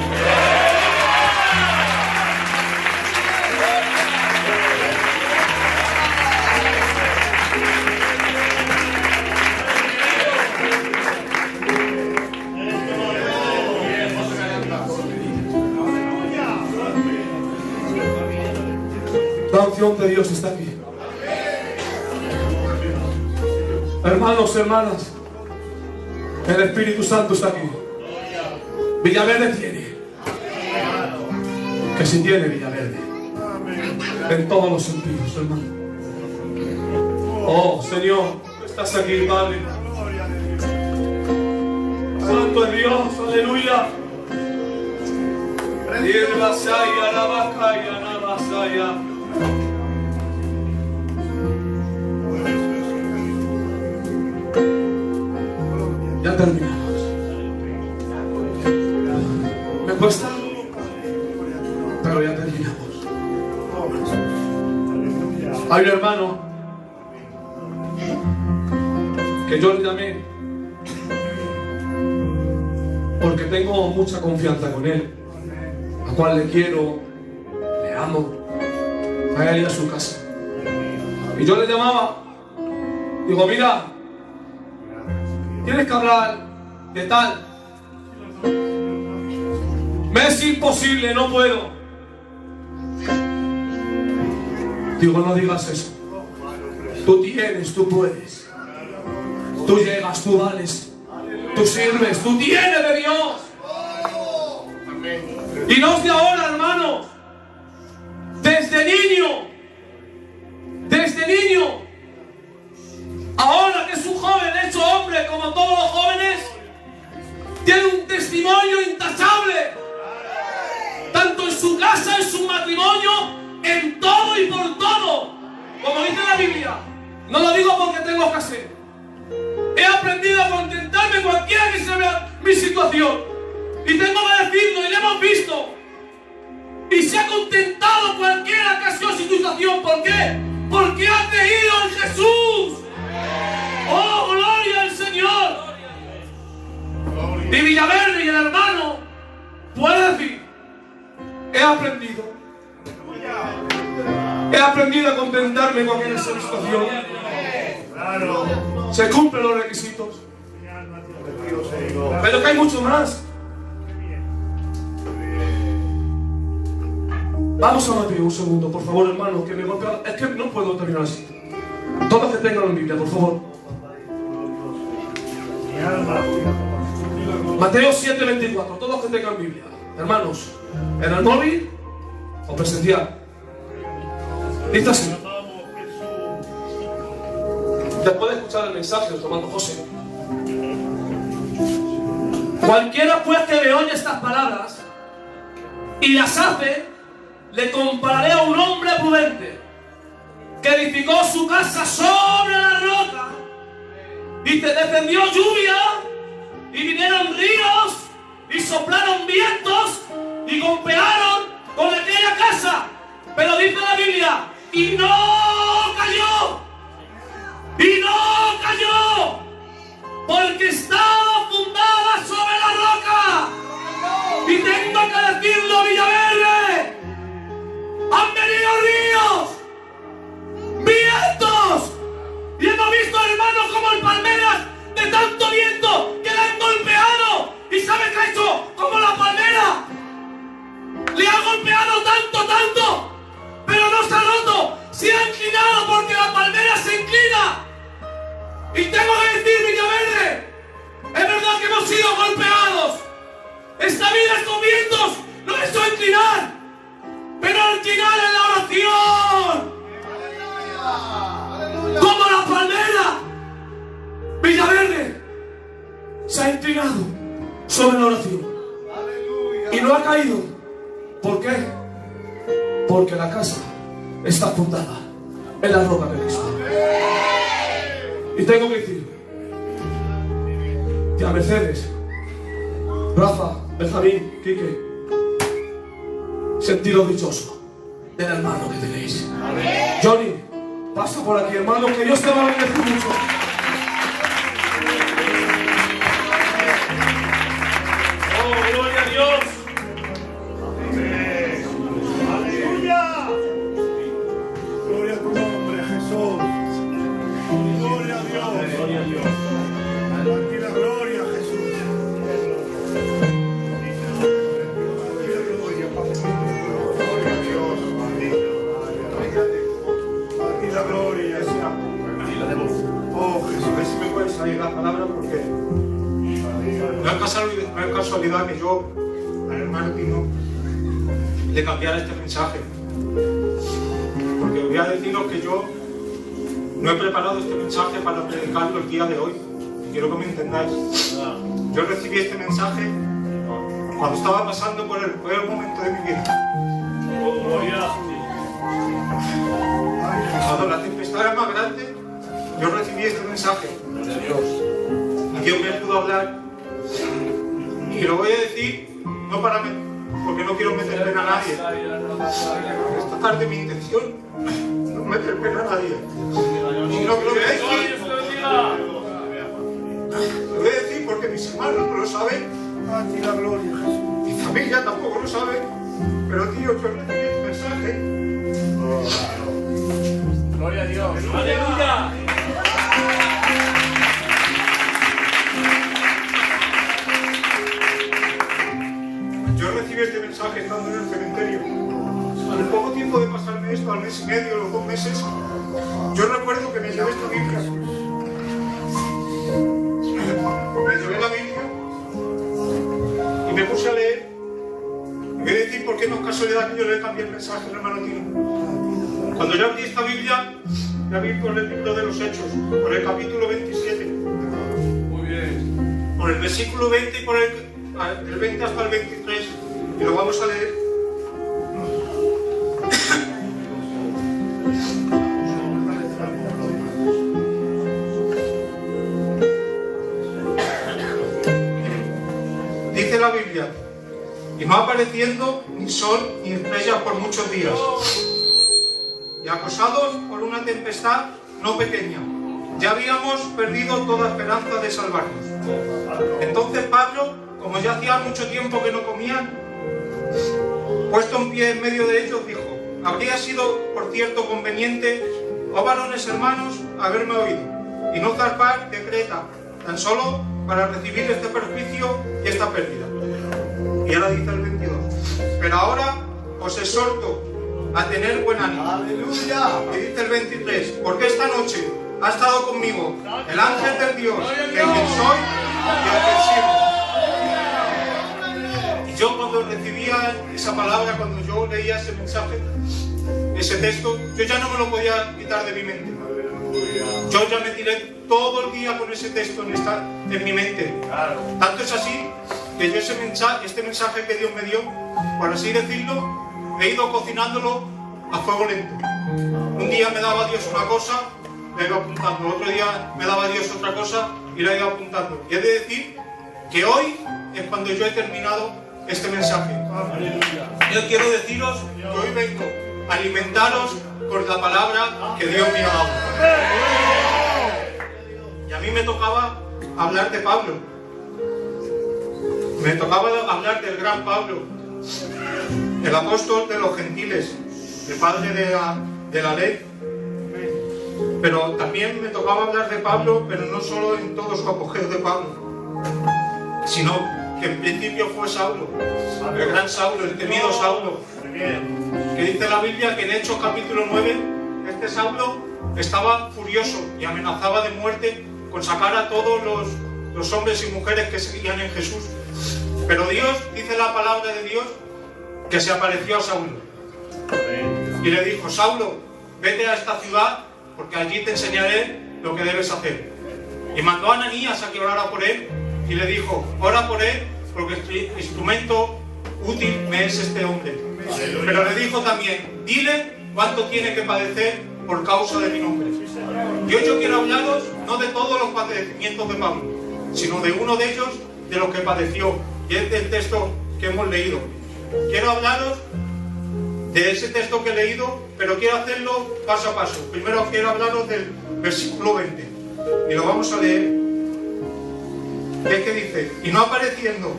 La unción de Dios está aquí. Hermanos, hermanas, el Espíritu Santo está aquí. Villaverde tiene. Que si tiene Villaverde. En todos los sentidos, hermano. Oh, Señor, estás aquí, Padre. Santo es Dios, aleluya. Irvasaya, Navakaya, Navasaya. Ya terminamos. Me cuesta, pero ya terminamos. Hay un hermano que yo le llamé porque tengo mucha confianza con él, a cual le quiero, le amo, a él y a su casa. Y yo le llamaba, digo: mira, tienes que hablar de tal. Me es imposible, no puedo. Digo: no digas eso. Tú tienes, tú puedes. Tú llegas, tú vales. Tú sirves, tú tienes de Dios. Y no es de ahora, hermano. Desde niño. Ahora que es un joven hecho hombre como todos los jóvenes, tiene un testimonio intachable. Tanto en su casa, en su matrimonio, en todo y por todo. Como dice la Biblia. No lo digo porque tengo que hacer. He aprendido a contentarme cualquiera que se vea mi situación. Y tengo que decirlo, y lo hemos visto. Y se ha contentado cualquiera que ha sido su situación. ¿Por qué? Porque ha creído en Jesús. ¡Oh, gloria al Señor! Y Villaverde y el hermano puede decir: he aprendido a contentarme con cualquier situación. Se cumplen los requisitos. Pero que hay mucho más. Vamos a Mateo un segundo, por favor, hermano, que me golpea. Es que no puedo terminar así. Todos que tengan la Biblia, por favor. Mateo 7:24, todos que tengan Biblia. Hermanos, en el móvil o presencial. Dice así. Después de escuchar el mensaje del hermano José: cualquiera pues que me oye estas palabras y las hace, le compararé a un hombre prudente que edificó su casa sobre la roca. Y descendió lluvia, y vinieron ríos, y soplaron vientos, y golpearon con aquella casa. Pero dice la Biblia: y no cayó, porque estaba fundada sobre la roca. Y tengo que decirlo, Villaverde: han venido ríos, vientos, y hemos visto, hermanos, como el palmeras, de tanto viento que le han golpeado. ¿Y sabe qué ha hecho? Como la palmera. Le ha golpeado tanto, pero no se ha roto. Se ha inclinado porque la palmera se inclina. Y tengo que decir, Villaverde, inclinado sobre la oración. Y no ha caído. ¿Por qué? Porque la casa está fundada en la roca de Cristo. Y tengo que decir que a Mercedes, Rafa, Benjamín, Quique, sentiros dichosos del hermano que tenéis. Johnny, pasa por aquí, hermano, que Dios te va a bendecir mucho. ¡Oh, gloria a Dios! ¡Aleluya! Gloria a tu nombre, Jesús. Gloria a Dios. Gloria a Dios. Aquí la gloria, Jesús. Aquí la gloria. Oh, Jesús, a ver si me puede salir la palabra porque no es casualidad que yo al hermano Tino le cambiara este mensaje. Porque voy a deciros que yo no he preparado este mensaje para predicarlo el día de hoy. Quiero que me entendáis. Yo recibí este mensaje cuando estaba pasando por el peor momento de mi vida. ¡Oh, gloria! Cuando la tempestad era más grande, yo recibí este mensaje. Y Dios me pudo hablar. Y lo voy a decir, no para mí, porque no quiero meter pena a nadie. Esta tarde mi intención no es meter pena a nadie. Y lo voy a decir. Lo voy a decir porque mis hermanos no lo saben. A ti la gloria, Jesús. Mi familia tampoco lo sabe. Pero tío, yo recibí este mensaje. ¡Gloria a Dios! ¡Aleluya! Yo recibí este mensaje estando en el cementerio. Al poco tiempo de pasarme esto, al mes y medio, los 2 meses, yo recuerdo que me llevé esta Biblia. Me llevé la Biblia y me puse a leer. Y voy a decir por qué no es casualidad que yo le cambié el mensaje al hermano Tino. Cuando yo abrí esta Biblia, ya vi por el libro de los Hechos, por el capítulo 27. Muy bien. Por el versículo 20 y por el 20 hasta el 23. Y lo vamos a leer. Dice la Biblia: y no apareciendo ni sol ni estrellas por muchos días, y acosados por una tempestad no pequeña, ya habíamos perdido toda esperanza de salvarnos. Entonces Pablo, como ya hacía mucho tiempo que no comían, puesto en pie en medio de ellos, dijo: habría sido, por cierto, conveniente, oh varones hermanos, haberme oído, y no zarpar de Creta, tan solo para recibir este perjuicio y esta pérdida. Y ahora dice el 22: pero ahora os exhorto a tener buen ánimo. ¡Aleluya! Y dice el 23: porque esta noche ha estado conmigo el ángel del Dios, de quien soy y al que sirvo. Y yo cuando recibía esa palabra, cuando yo leía ese mensaje, ese texto, yo ya no me lo podía quitar de mi mente. Yo ya me tiré todo el día con ese texto en mi mente. Tanto es así que yo este mensaje que Dios me dio, por así decirlo, he ido cocinándolo a fuego lento. Un día me daba Dios una cosa, la iba apuntando. Otro día me daba Dios otra cosa y la iba apuntando. Y he de decir que hoy es cuando yo he terminado este mensaje. Yo quiero deciros que hoy vengo a alimentaros con la palabra que Dios me ha dado. Y a mí me tocaba hablar de Pablo. Me tocaba hablar del gran Pablo, el apóstol de los gentiles, el padre de la ley. Pero también me tocaba hablar de Pablo, pero no solo en todo su apogeo de Pablo, sino que en principio fue Saulo, el gran Saulo, el temido Saulo. Que dice la Biblia que en Hechos capítulo 9, este Saulo estaba furioso y amenazaba de muerte con sacar a todos los hombres y mujeres que seguían en Jesús. Pero Dios, dice la palabra de Dios, que se apareció a Saulo y le dijo: Saulo, vete a esta ciudad porque allí te enseñaré lo que debes hacer. Y mandó a Ananías a que orara por él, y le dijo, ora por él, porque instrumento útil me es este hombre. Pero le dijo también, dile cuánto tiene que padecer por causa de mi nombre. Y hoy yo quiero hablaros no de todos los padecimientos de Pablo, sino de uno de ellos, de los que padeció, y es del texto que hemos leído. Quiero hablaros de ese texto que he leído, pero quiero hacerlo paso a paso. Primero quiero hablaros del versículo 20, y lo vamos a leer. Es que dice, y no apareciendo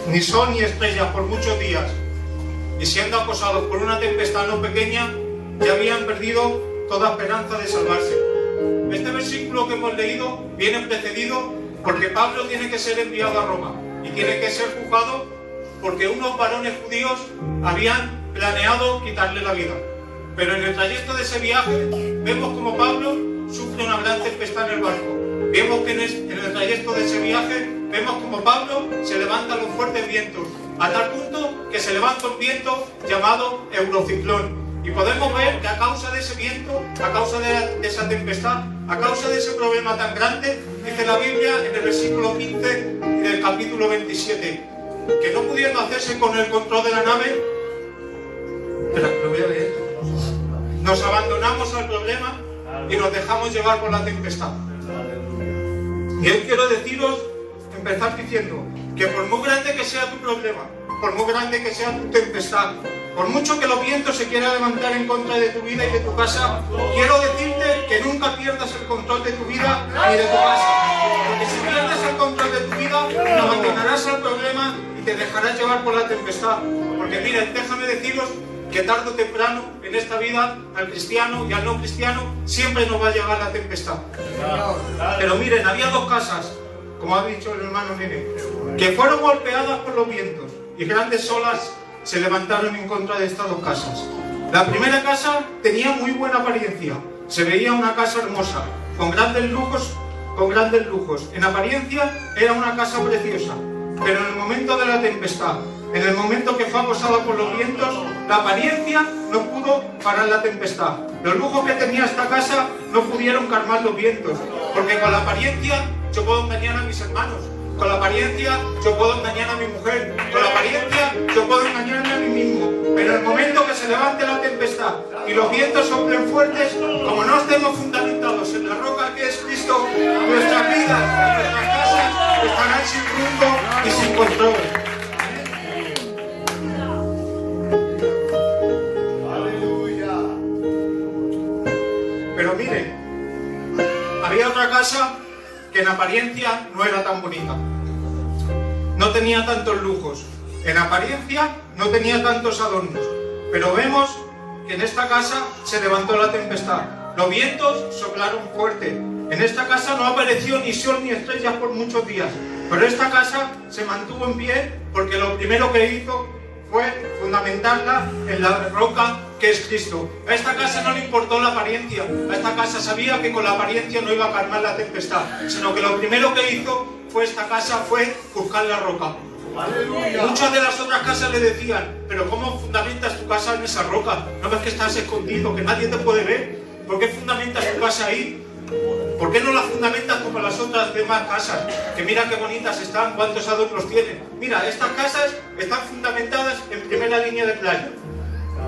ni sol ni estrellas por muchos días, y siendo acosados por una tempestad no pequeña, ya habían perdido toda esperanza de salvarse. Este versículo que hemos leído viene precedido porque Pablo tiene que ser enviado a Roma y tiene que ser juzgado porque unos varones judíos habían planeado quitarle la vida. Pero en el trayecto de ese viaje vemos como Pablo sufre una gran tempestad en el barco. Vemos que en el trayecto de ese viaje vemos como Pablo se levanta los fuertes vientos, a tal punto que se levanta un viento llamado eurociclón. Y podemos ver que a causa de ese viento, a causa de esa tempestad, a causa de ese problema tan grande, dice la Biblia en el versículo 15 del capítulo 27, que no pudiendo hacerse con el control de la nave, lo voy a leer, nos abandonamos al problema y nos dejamos llevar por la tempestad. Y hoy quiero deciros, empezar diciendo, que por muy grande que sea tu problema, por muy grande que sea tu tempestad, por mucho que los vientos se quieran levantar en contra de tu vida y de tu casa, quiero decirte que nunca pierdas el control de tu vida ni de tu casa. Porque si pierdes el control de tu vida, te abandonarás al problema y te dejarás llevar por la tempestad. Porque miren, déjame deciros que tarde o temprano en esta vida, al cristiano y al no cristiano, siempre nos va a llegar la tempestad. Pero miren, había dos casas, como ha dicho el hermano Nene, que fueron golpeadas por los vientos y grandes olas se levantaron en contra de estas dos casas. La primera casa tenía muy buena apariencia, se veía una casa hermosa, con grandes lujos. En apariencia era una casa preciosa, pero en el momento de la tempestad, en el momento que fue acosada por los vientos, la apariencia no pudo parar la tempestad. Los lujos que tenía esta casa no pudieron calmar los vientos, porque con la apariencia yo puedo engañar a mis hermanos, con la apariencia yo puedo engañar a mi mujer, con la apariencia yo puedo engañarme a mí mismo, pero en el momento que se levante la tempestad y los vientos soplen fuertes, como no estemos fundamentados en la roca que es Cristo, nuestras vidas y nuestras casas estarán sin rumbo y sin control. Pero miren, había otra casa que en apariencia no era tan bonita, no tenía tantos lujos, en apariencia no tenía tantos adornos, pero vemos que en esta casa se levantó la tempestad, los vientos soplaron fuerte, en esta casa no apareció ni sol ni estrellas por muchos días, pero esta casa se mantuvo en pie porque lo primero que hizo fue fundamentarla en la roca que es Cristo. A esta casa no le importó la apariencia, a esta casa sabía que con la apariencia no iba a calmar la tempestad, sino que lo primero que hizo fue buscar la roca. Muchas de las otras casas le decían, pero ¿cómo fundamentas tu casa en esa roca? ¿No ves que estás escondido, que nadie te puede ver? ¿Por qué fundamentas tu casa ahí? ¿Por qué no la fundamentas como las otras demás casas? Que mira qué bonitas están, cuántos adornos tienen. Mira, estas casas están fundamentadas en primera línea de playa.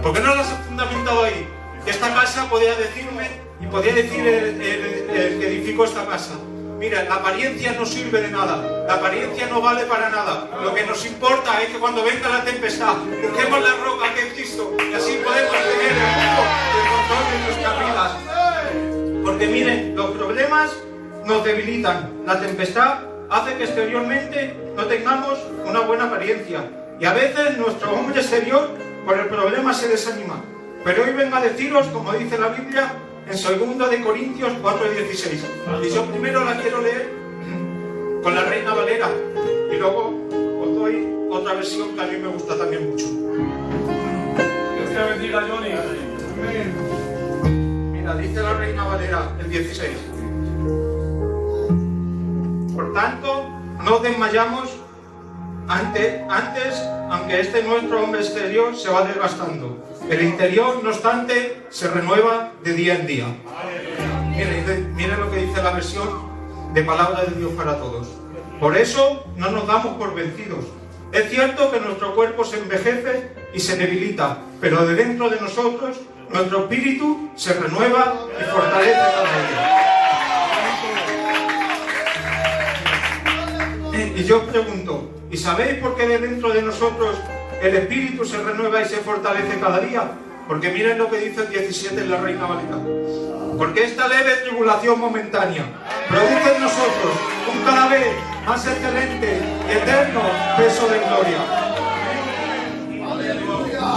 ¿Por qué no las has fundamentado ahí? Esta casa podía decirme, y podía decir el que edificó esta casa, mira, la apariencia no sirve de nada, la apariencia no vale para nada. Lo que nos importa es que cuando venga la tempestad, busquemos la roca que es Cristo, y así podemos tener el mundo y el control de nuestras vidas. Porque miren, los problemas nos debilitan, la tempestad hace que exteriormente no tengamos una buena apariencia, y a veces nuestro hombre exterior por el problema se desanima. Pero hoy vengo a deciros, como dice la Biblia, en 2 de Corintios 4:16. Y yo primero la quiero leer con la Reina Valera, y luego os doy otra versión que a mí me gusta también mucho. Dios te bendiga, Johnny. Mira, dice la Reina Valera, el 16. Por tanto, no desmayamos antes, aunque este nuestro hombre exterior se va desgastando. El interior, no obstante, se renueva de día en día. Miren lo que dice la versión de Palabra de Dios para Todos. Por eso no nos damos por vencidos. Es cierto que nuestro cuerpo se envejece y se debilita, pero de dentro de nosotros, nuestro espíritu se renueva y fortalece cada día. Y yo os pregunto, ¿y sabéis por qué de dentro de nosotros el espíritu se renueva y se fortalece cada día? Porque miren lo que dice el 17 en la Reina Valera. Porque esta leve tribulación momentánea produce en nosotros un cada vez más excelente y eterno peso de gloria.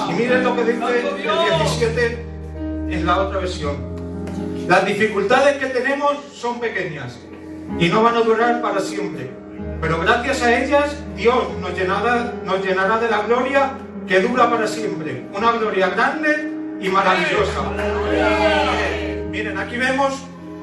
Y miren lo que dice el 17 en la otra versión. Las dificultades que tenemos son pequeñas y no van a durar para siempre. Pero gracias a ellas, Dios nos llenará de la gloria que dura para siempre. Una gloria grande y maravillosa. Miren, aquí vemos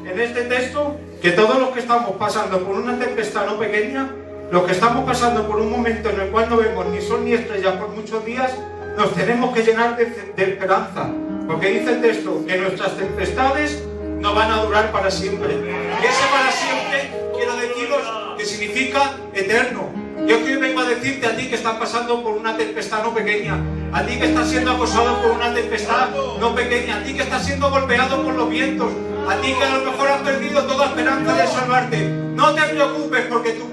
en este texto que todos los que estamos pasando por una tempestad no pequeña, los que estamos pasando por un momento en el cual no vemos ni sol ni estrellas por muchos días, nos tenemos que llenar de esperanza. Porque dice el texto que nuestras tempestades no van a durar para siempre. Y ese para siempre, quiero deciros que significa eterno. Yo hoy vengo a decirte a ti que estás pasando por una tempestad no pequeña, a ti que estás siendo acosado por una tempestad no pequeña, a ti que estás siendo golpeado por los vientos, a ti que a lo mejor has perdido toda esperanza de salvarte. No te preocupes porque tu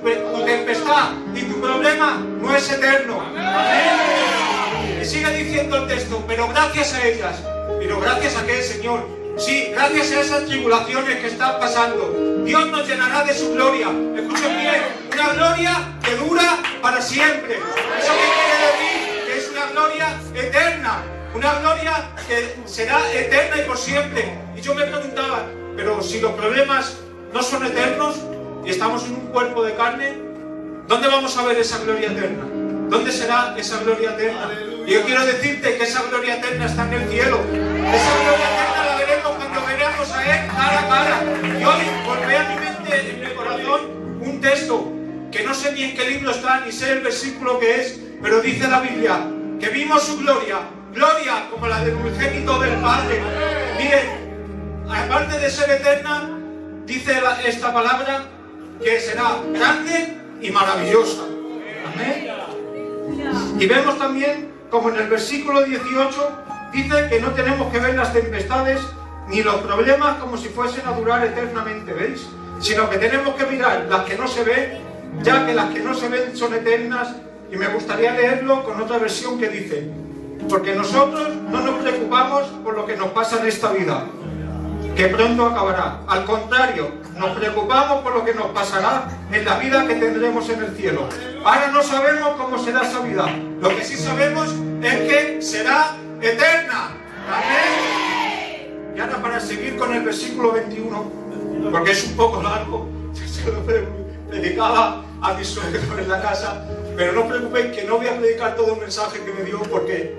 tempestad y tu problema no es eterno. Amén. Y sigue diciendo el texto, pero gracias a ellas, pero gracias a qué, Señor. Sí, gracias a esas tribulaciones que están pasando, Dios nos llenará de su gloria. Escuchen bien, una gloria que dura para siempre. ¿Eso qué quiere decir? Que es una gloria eterna, una gloria que será eterna y por siempre. Y yo me preguntaba, pero si los problemas no son eternos y estamos en un cuerpo de carne, ¿dónde vamos a ver esa gloria eterna? ¿Dónde será esa gloria eterna? Y yo quiero decirte que esa gloria eterna está en el cielo. Esa gloria eterna la veremos cuando veremos a Él cara a cara. Y hoy volvé a mi mente, en mi corazón, un texto que no sé ni en qué libro está, ni sé el versículo que es, pero dice la Biblia que vimos su gloria, gloria como la del unigénito del Padre. Miren, aparte de ser eterna, dice esta palabra que será grande y maravillosa. Amén. Y vemos también como en el versículo 18 dice que no tenemos que ver las tempestades ni los problemas como si fuesen a durar eternamente, ¿veis? Sino que tenemos que mirar las que no se ven, ya que las que no se ven son eternas. Y me gustaría leerlo con otra versión que dice: porque nosotros no nos preocupamos por lo que nos pasa en esta vida, que pronto acabará. Al contrario, nos preocupamos por lo que nos pasará en la vida que tendremos en el cielo. Ahora no sabemos cómo será esa vida. Lo que sí sabemos es que será eterna. Amén. Y ahora para seguir con el versículo 21, porque es un poco largo, se lo predicaba a mis suegros en la casa, pero no os preocupéis que no voy a predicar todo el mensaje que me dio, porque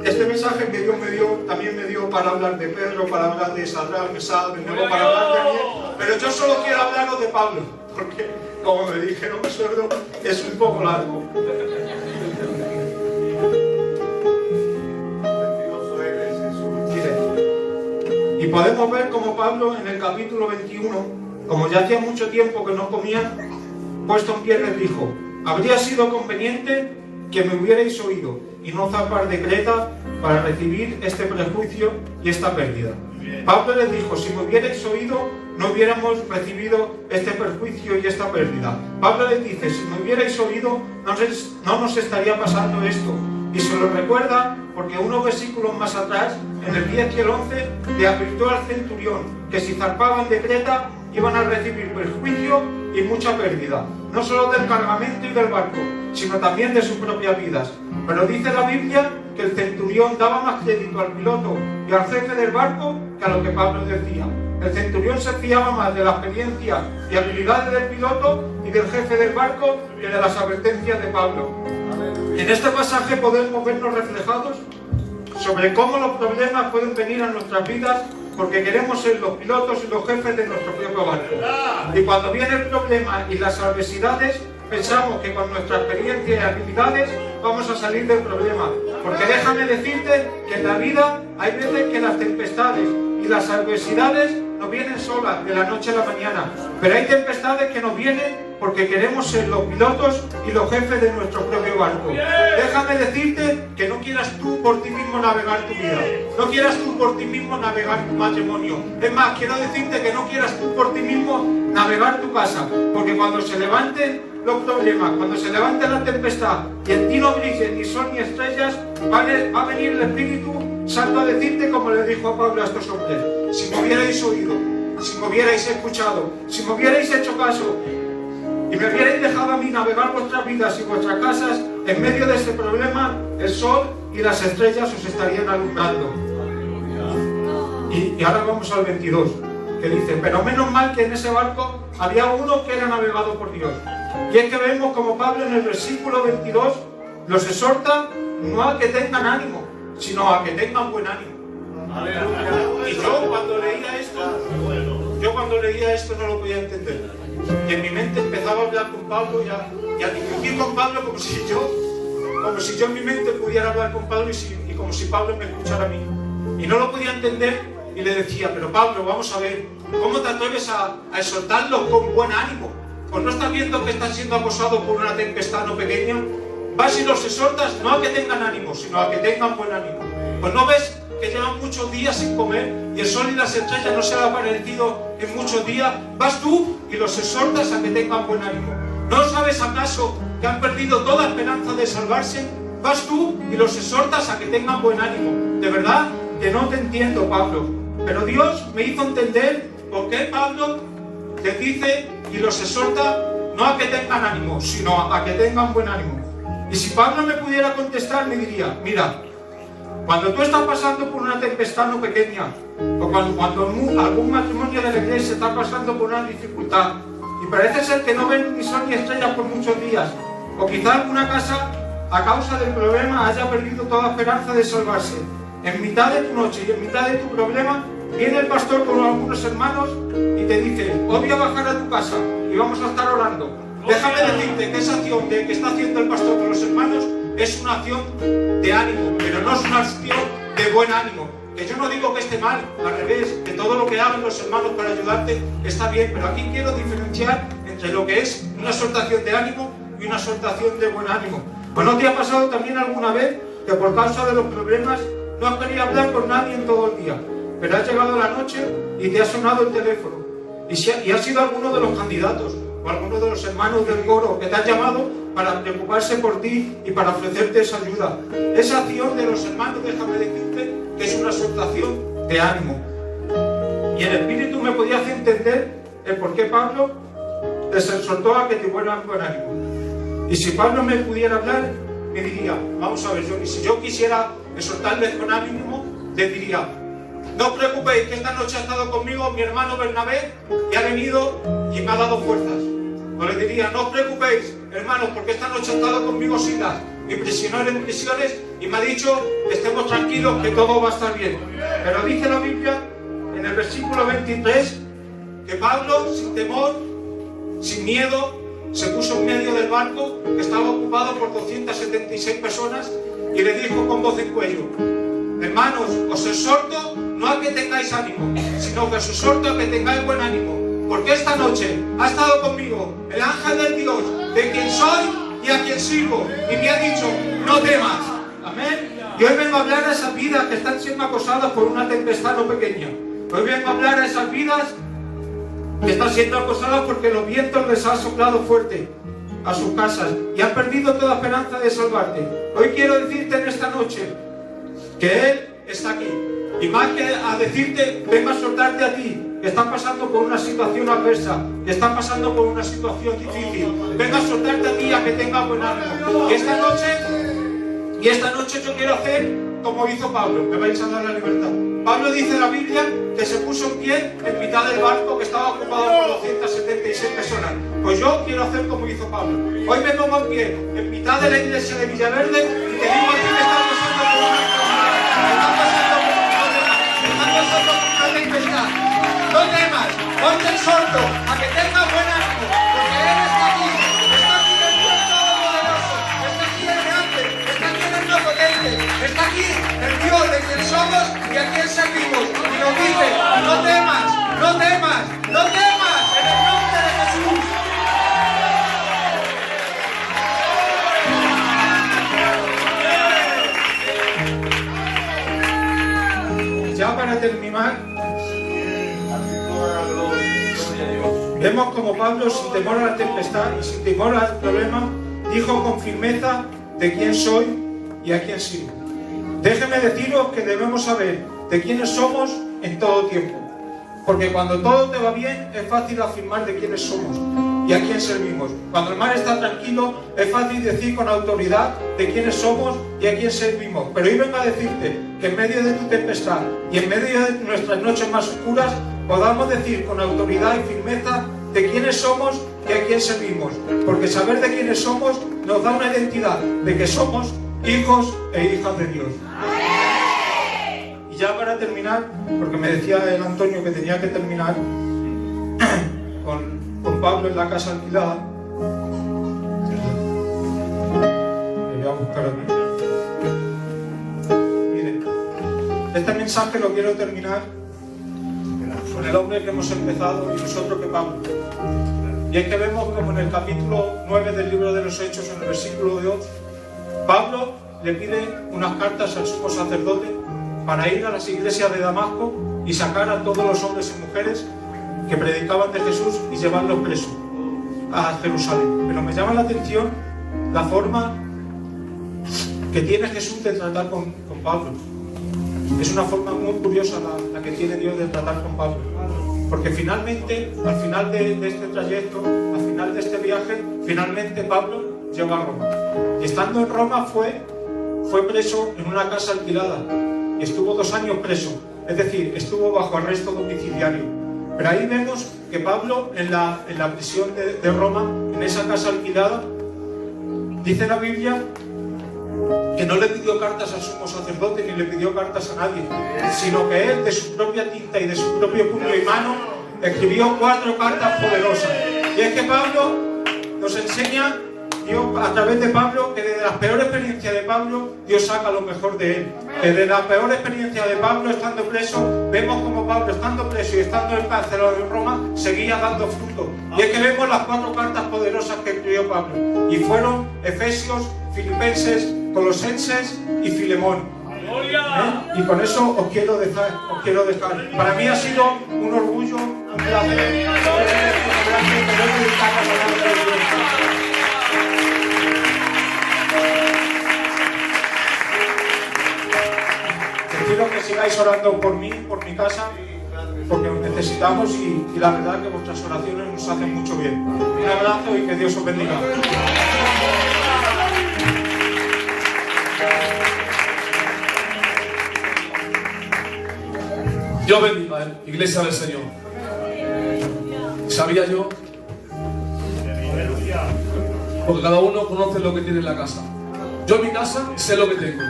este mensaje que Dios me dio, también me dio para hablar de Pedro, para hablar de Sadrach, Mesach, Abednego, para hablar de Daniel, pero yo solo quiero hablaros de Pablo, porque, como me dijeron mis suegros, es un poco largo. Y podemos ver como Pablo en el capítulo 21, como ya hacía mucho tiempo que no comía, puesto en pie les dijo: habría sido conveniente que me hubierais oído y no zarpar de Creta para recibir este perjuicio y esta pérdida. Pablo les dijo: si me hubierais oído, no hubiéramos recibido este perjuicio y esta pérdida. Pablo les dice: si me hubierais oído, no nos estaría pasando esto. Y se lo recuerda porque unos versículos más atrás, en el 10 y el 11, le advirtió al centurión que si zarpaban de Creta iban a recibir perjuicio y mucha pérdida, no solo del cargamento y del barco, sino también de sus propias vidas. Pero dice la Biblia que el centurión daba más crédito al piloto y al jefe del barco que a lo que Pablo decía. El centurión se fiaba más de la experiencia y habilidades del piloto y del jefe del barco que de las advertencias de Pablo. En este pasaje podemos vernos reflejados sobre cómo los problemas pueden venir a nuestras vidas porque queremos ser los pilotos y los jefes de nuestro propio barco. Y cuando viene el problema y las adversidades, pensamos que con nuestra experiencia y habilidades vamos a salir del problema. Porque déjame decirte que en la vida hay veces que las tempestades y las adversidades nos vienen solas de la noche a la mañana, pero hay tempestades que nos vienen porque queremos ser los pilotos y los jefes de nuestro propio barco. Déjame decirte que no quieras tú por ti mismo navegar tu vida, no quieras tú por ti mismo navegar tu matrimonio. Es más, quiero decirte que no quieras tú por ti mismo navegar tu casa, porque cuando se levanten los problemas, cuando se levante la tempestad y en ti no brillen ni sol ni estrellas, va a venir el Espíritu Santo a decirte como le dijo a Pablo a estos hombres: si me hubierais oído, si me hubierais escuchado, si me hubierais hecho caso y me hubierais dejado a mí navegar vuestras vidas y vuestras casas, en medio de este problema el sol y las estrellas os estarían alumbrando. Y ahora vamos al 22, que dice: pero menos mal que en ese barco había uno que era navegado por Dios. Y es que vemos como Pablo en el versículo 22 los exhorta no a que tengan ánimo, sino a que tengan buen ánimo. Y yo cuando leía esto no lo podía entender. Y en mi mente empezaba a hablar con Pablo y a discutir con Pablo como si yo en mi mente pudiera hablar con Pablo y como si Pablo me escuchara a mí. Y no lo podía entender y le decía: pero Pablo, vamos a ver, ¿cómo te atreves a exhortarlos con buen ánimo? Pues no estás viendo que están siendo acosados por una tempestad no pequeña. Vas y los exhortas no a que tengan ánimo, sino a que tengan buen ánimo. Pues no ves que llevan muchos días sin comer y el sol y las estrellas no se han aparecido en muchos días. Vas tú y los exhortas a que tengan buen ánimo. ¿No sabes acaso que han perdido toda esperanza de salvarse? Vas tú y los exhortas a que tengan buen ánimo. De verdad que no te entiendo, Pablo. Pero Dios me hizo entender por qué Pablo te dice y los exhorta no a que tengan ánimo, sino a que tengan buen ánimo. Y si Pablo me pudiera contestar, me diría: mira, cuando tú estás pasando por una tempestad no pequeña, o cuando algún matrimonio de la iglesia está pasando por una dificultad, y parece ser que no ven ni sol ni estrellas por muchos días, o quizá alguna casa, a causa del problema, haya perdido toda esperanza de salvarse, en mitad de tu noche y en mitad de tu problema, viene el pastor con algunos hermanos y te dice: hoy voy a bajar a tu casa y vamos a estar orando. Déjame decirte que esa acción que está haciendo el pastor con los hermanos es una acción de ánimo, pero no es una acción de buen ánimo. Que yo no digo que esté mal, al revés, que todo lo que hagan los hermanos para ayudarte está bien, pero aquí quiero diferenciar entre lo que es una exhortación de ánimo y una exhortación de buen ánimo. Pues ¿no te ha pasado también alguna vez que por causa de los problemas no has querido hablar con nadie en todo el día, pero has llegado la noche y te ha sonado el teléfono y ha sido alguno de los candidatos o alguno de los hermanos del coro que te han llamado para preocuparse por ti y para ofrecerte esa ayuda? Esa acción de los hermanos, déjame decirte que es una exhortación de ánimo. Y el Espíritu me podía hacer entender el por qué Pablo les exhortó a que tuvieran buen ánimo. Y si Pablo me pudiera hablar, me diría: vamos a ver, y si yo quisiera exhortarles con ánimo, les diría: no os preocupéis, que esta noche ha estado conmigo mi hermano Bernabé y ha venido y me ha dado fuerzas. O les diría: no os preocupéis, hermanos, porque esta noche ha estado conmigo Silas, mi prisionero en prisiones, y me ha dicho que estemos tranquilos, que todo va a estar bien. Pero dice la Biblia en el versículo 23 que Pablo, sin temor, sin miedo, se puso en medio del barco que estaba ocupado por 276 personas y le dijo con voz en cuello: hermanos, os exhorto no a que tengáis ánimo, sino que os exhorto a que tengáis buen ánimo, porque esta noche ha estado conmigo el ángel del Dios de quien soy y a quien sirvo, y me ha dicho: no temas. Amén. Y hoy vengo a hablar a esas vidas que están siendo acosadas por una tempestad no pequeña. Hoy vengo a hablar a esas vidas que están siendo acosadas porque los vientos les han soplado fuerte a sus casas y han perdido toda esperanza de salvarte. Hoy quiero decirte en esta noche que Él está aquí. Y más que a decirte, vengo a exhortarte a ti, que estás pasando por una situación adversa, que estás pasando por una situación difícil. Vengo a exhortarte a ti a que tengas buen ánimo. Y esta noche yo quiero hacer como hizo Pablo. Me vais a dar la libertad. Pablo dice en la Biblia que se puso en pie en mitad del barco que estaba ocupado por 276 personas. Pues yo quiero hacer como hizo Pablo. Hoy me pongo en pie en mitad de la iglesia de Villaverde y te digo a ti que estás pasando por una tempestad. No temas, ponte el sordo a que tengas buen ánimo, porque Él está aquí el Dios Todopoderoso, está aquí el grande, está aquí el omnipotente, está aquí el Dios de quien somos y a quien servimos. Y nos dice: no temas, no Vemos como Pablo, sin temor a la tempestad y sin temor al problema, dijo con firmeza de quién soy y a quién sirvo. Déjenme deciros que debemos saber de quiénes somos en todo tiempo. Porque cuando todo te va bien, es fácil afirmar de quiénes somos y a quién servimos. Cuando el mar está tranquilo, es fácil decir con autoridad de quiénes somos y a quién servimos. Pero hoy vengo a decirte que en medio de tu tempestad y en medio de nuestras noches más oscuras, podamos decir con autoridad y firmeza de quiénes somos y a quién servimos. Porque saber de quiénes somos nos da una identidad de que somos hijos e hijas de Dios. Y ya para terminar, porque me decía el Antonio que tenía que terminar con Pablo en la casa alquilada. Me voy a buscar aquí. Miren, este mensaje lo quiero terminar con el hombre que hemos empezado y nosotros que Pablo. Y es que vemos como en el capítulo 9 del libro de los Hechos, en el versículo de 11, Pablo le pide unas cartas al sumo sacerdote para ir a las iglesias de Damasco y sacar a todos los hombres y mujeres que predicaban de Jesús y llevarlos presos a Jerusalén. Pero me llama la atención la forma que tiene Jesús de tratar con Pablo. Es una forma muy curiosa la que tiene Dios de tratar con Pablo. Porque finalmente, al final de este trayecto, al final de este viaje, finalmente Pablo llegó a Roma. Y estando en Roma fue preso en una casa alquilada. Y estuvo 2 años preso. Es decir, estuvo bajo arresto domiciliario. Pero ahí vemos que Pablo, en la prisión de Roma, en esa casa alquilada, dice la Biblia que no le pidió cartas al sumo sacerdote ni le pidió cartas a nadie, sino que él, de su propia tinta y de su propio puño y mano, escribió 4 cartas poderosas. Y es que Pablo nos enseña, Dios, a través de Pablo, que de las peores experiencias de Pablo, Dios saca lo mejor de él. Que de la peor experiencia de Pablo estando preso, vemos como Pablo, estando preso y estando encarcelado en Roma, seguía dando fruto. Y es que vemos las 4 cartas poderosas que escribió Pablo. Y fueron Efesios, Filipenses, Colosenses y Filemón. Y con eso os quiero dejar. Para mí ha sido un orgullo, un placer. Quiero que sigáis orando por mí, por mi casa, porque os necesitamos y la verdad que vuestras oraciones nos hacen mucho bien. Un abrazo y que Dios os bendiga. Dios bendiga, iglesia del Señor. ¿Sabía yo? Porque cada uno conoce lo que tiene en la casa. Yo en mi casa sé lo que tengo.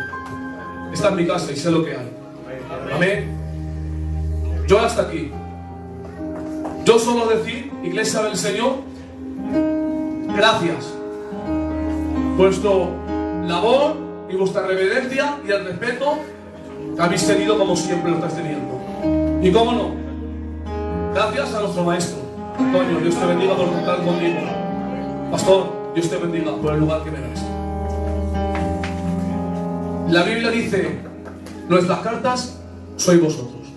Está en mi casa y sé lo que hay. Amén. Yo hasta aquí. Yo solo decir, iglesia del Señor, gracias. Vuestro labor y vuestra reverencia y el respeto que habéis tenido como siempre lo estáis teniendo. Y cómo no, gracias a nuestro maestro Antonio. Dios te bendiga por contar conmigo. Pastor, Dios te bendiga por el lugar que me das. La Biblia dice, nuestras cartas sois vosotros.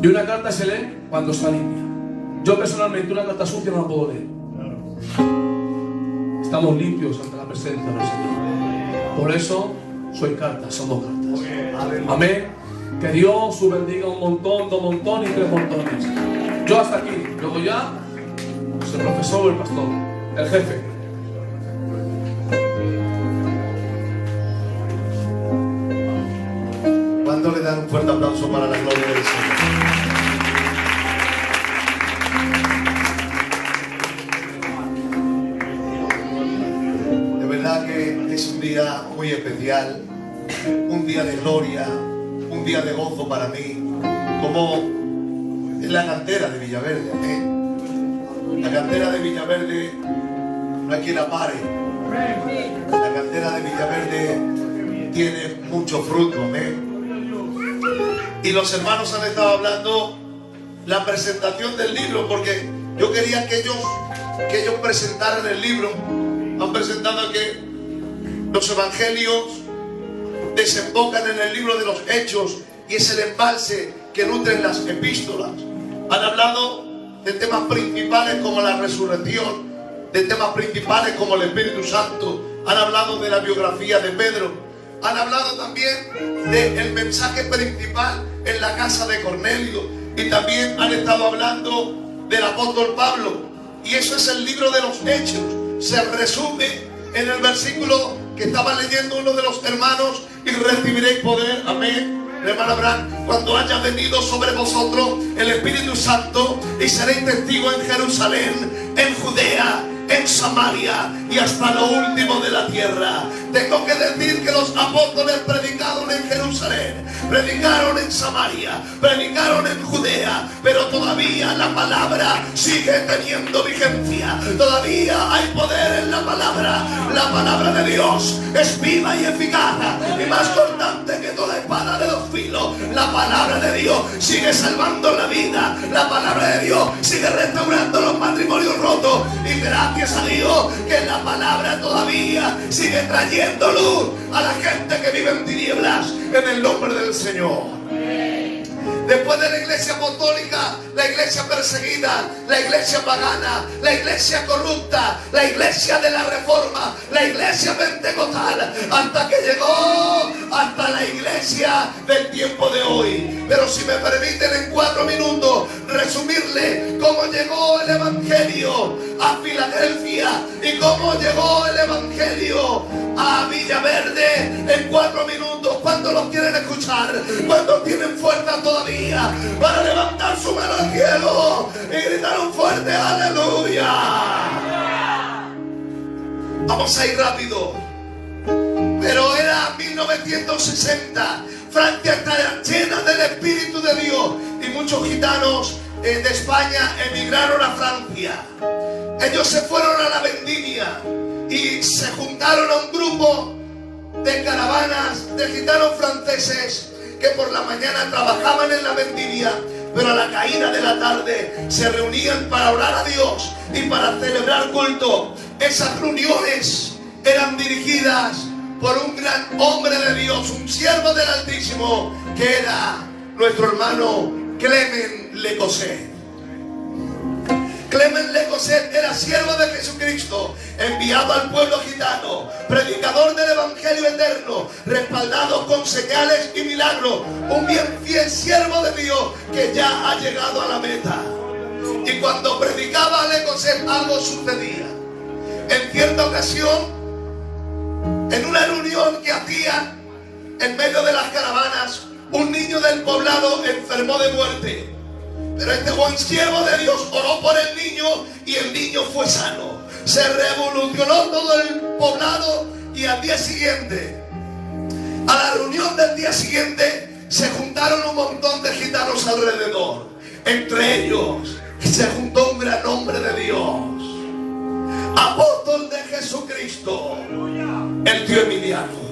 Y una carta se lee cuando está limpia. Yo personalmente una carta sucia no la puedo leer. Estamos limpios ante la presencia del Señor. Por eso soy cartas, somos cartas. Amén. Que Dios os bendiga un montón, 2 montones y 3 montones. Yo hasta aquí. Luego ya, pues el profesor o el pastor, el jefe. ¿Cuándo le dan un fuerte aplauso para la gloria del Señor? De verdad que es un día muy especial, un día de gloria, un día de gozo para mí, como en la cantera de Villaverde. Amén. La cantera de Villaverde no hay quien la pare. La cantera de Villaverde tiene mucho fruto. Amén. Y los hermanos han estado hablando la presentación del libro, porque yo quería que ellos presentaran el libro. Han presentado que los evangelios desembocan en el libro de los Hechos y es el embalse que nutren las epístolas. Han hablado de temas principales como la resurrección, de temas principales como el Espíritu Santo. Han hablado de la biografía de Pedro. Han hablado también del mensaje principal en la casa de Cornelio. Y también han estado hablando del apóstol Pablo. Y eso es el libro de los Hechos. Se resume en el versículo que estaba leyendo uno de los hermanos: y recibiréis poder, amén, hermano Abraham, cuando haya venido sobre vosotros el Espíritu Santo, y seréis testigos en Jerusalén, en Judea, en Samaria y hasta lo último de la tierra. Tengo que decir que los apóstoles predicaron en Jerusalén, predicaron en Samaria, predicaron en Judea, pero todavía la palabra sigue teniendo vigencia. Todavía hay poder en la palabra. La palabra de Dios es viva y eficaz y más cortante que toda espada de dos filos. La palabra de Dios sigue salvando la vida. La palabra de Dios sigue restaurando los matrimonios rotos. Y gracias a Dios que la palabra todavía sigue trayendo luz a la gente que vive en tinieblas, en el nombre del Señor. Después de la iglesia apostólica, la iglesia perseguida, la iglesia pagana, la iglesia corrupta, la iglesia de la reforma, la iglesia pentecostal, hasta que llegó hasta la iglesia del tiempo de hoy. Pero si me permiten en 4 minutos resumirle cómo llegó el evangelio a Filadelfia y cómo llegó el evangelio a Villaverde en 4 minutos. ¿Cuántos los quieren escuchar? ¿Cuántos tienen fuerza todavía para levantar su mano al cielo y gritar un fuerte aleluya? Vamos a ir rápido. Pero era 1960. Francia está llena del Espíritu de Dios y muchos gitanos de España emigraron a Francia. Ellos se fueron a la vendimia y se juntaron a un grupo de caravanas de gitanos franceses que por la mañana trabajaban en la vendimia, pero a la caída de la tarde se reunían para orar a Dios y para celebrar culto. Esas reuniones eran dirigidas por un gran hombre de Dios, un siervo del Altísimo, que era nuestro hermano Clement Lecosset. Clement Lecosset era siervo de Jesucristo, enviado al pueblo gitano, predicador del Evangelio eterno, respaldado con señales y milagros, un bien fiel siervo de Dios que ya ha llegado a la meta. Y cuando predicaba a Lecosset, algo sucedía. En cierta ocasión, en una reunión que hacían en medio de las caravanas, un niño del poblado enfermó de muerte. Pero este buen siervo de Dios oró por el niño y el niño fue sano. Se revolucionó todo el poblado y al día siguiente, a la reunión del día siguiente, se juntaron un montón de gitanos alrededor. Entre ellos se juntó un gran hombre de Dios, apóstol de Jesucristo, el tío Emiliano.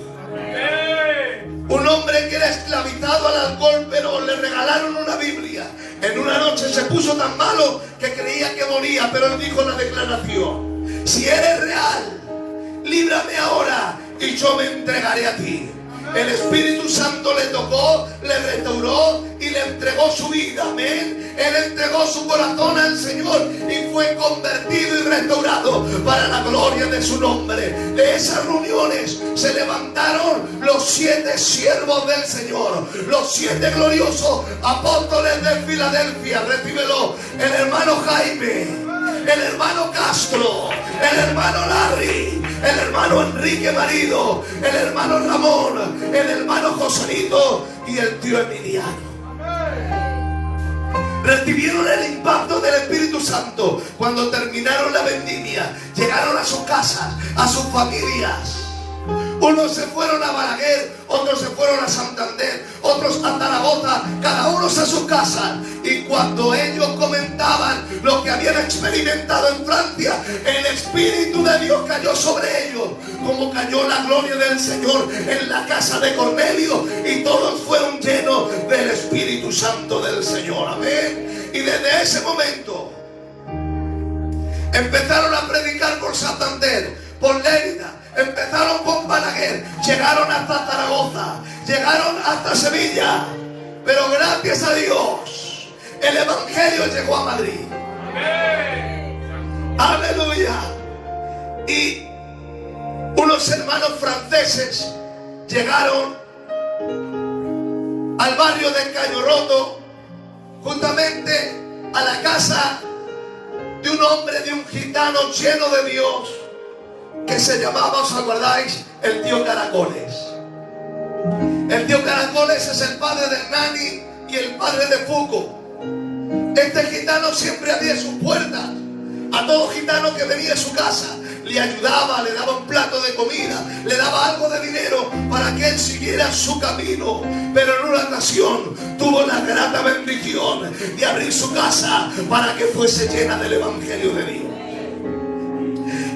Un hombre que era esclavizado al alcohol, pero le regalaron una Biblia. En una noche se puso tan malo que creía que moría, pero él dijo la declaración: si eres real, líbrame ahora y yo me entregaré a ti. El Espíritu Santo le tocó, le restauró y le entregó su vida, amén. Él entregó su corazón al Señor y fue convertido y restaurado para la gloria de su nombre. De esas reuniones se levantaron los 7 siervos del Señor, los 7 gloriosos apóstoles de Filadelfia. Recíbelo: el hermano Jaime, el hermano Castro, el hermano Larry, el hermano Enrique Marido, el hermano Ramón, el hermano Joselito y el tío Emiliano. Recibieron el impacto del Espíritu Santo cuando terminaron la vendimia. Llegaron a sus casas, a sus familias. Unos se fueron a Balaguer, otros se fueron a Santander, otros a Zaragoza, cada uno a sus casas. Y cuando ellos comentaban lo que habían experimentado en Francia, el Espíritu de Dios cayó sobre ellos, como cayó la gloria del Señor en la casa de Cornelio, y todos fueron llenos del Espíritu Santo del Señor, amén. Y desde ese momento empezaron a predicar por Santander, por Lérida, empezaron por Balaguer, llegaron hasta Zaragoza, llegaron hasta Sevilla. Pero gracias a Dios, el evangelio llegó a Madrid. Aleluya. Y unos hermanos franceses llegaron al barrio de Caño Roto, justamente a la casa de un hombre, de un gitano lleno de Dios, que se llamaba, ¿os acordáis? El tío Caracoles. El tío Caracoles es el padre de Nani y el padre de Foucault. Este gitano siempre abría sus puertas a todo gitano que venía a su casa. Le ayudaba, le daba un plato de comida, le daba algo de dinero para que él siguiera su camino. Pero en una ocasión tuvo la grata bendición de abrir su casa para que fuese llena del evangelio de Dios.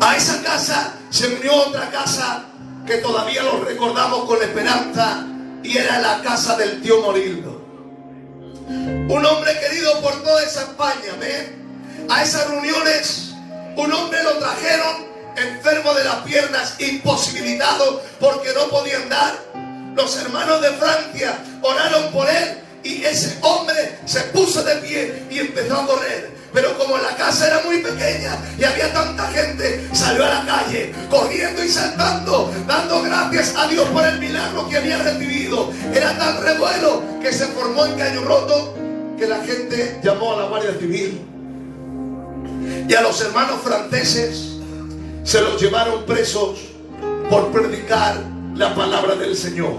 A esa casa se unió otra casa que todavía lo recordamos con esperanza, y era la casa del tío Morillo. Un hombre querido por toda esa España. ¿Ven? A esas reuniones un hombre lo trajeron enfermo de las piernas, imposibilitado porque no podía andar. Los hermanos de Francia oraron por él y ese hombre se puso de pie y empezó a correr. Pero como la casa era muy pequeña y había tanta gente, salió a la calle corriendo y saltando, dando gracias a Dios por el milagro que había recibido. Era tan revuelo que se formó en Caño Roto que la gente llamó a la Guardia Civil. Y a los hermanos franceses se los llevaron presos por predicar la palabra del Señor.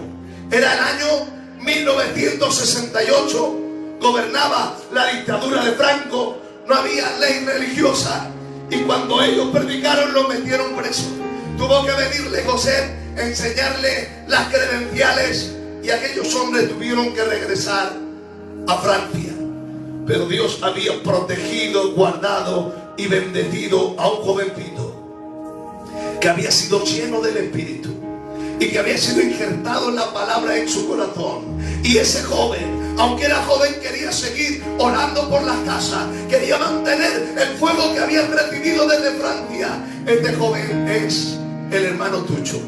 Era el año 1968, gobernaba la dictadura de Franco, no había ley religiosa, y cuando ellos predicaron los metieron preso. Tuvo que venirle José a enseñarle las credenciales y aquellos hombres tuvieron que regresar a Francia. Pero Dios había protegido, guardado y bendecido a un jovencito que había sido lleno del Espíritu y que había sido injertado en la palabra en su corazón. Y ese joven, aunque era joven, quería seguir orando por las casas, quería mantener el fuego que habían recibido desde Francia. Este joven es el hermano Tucho.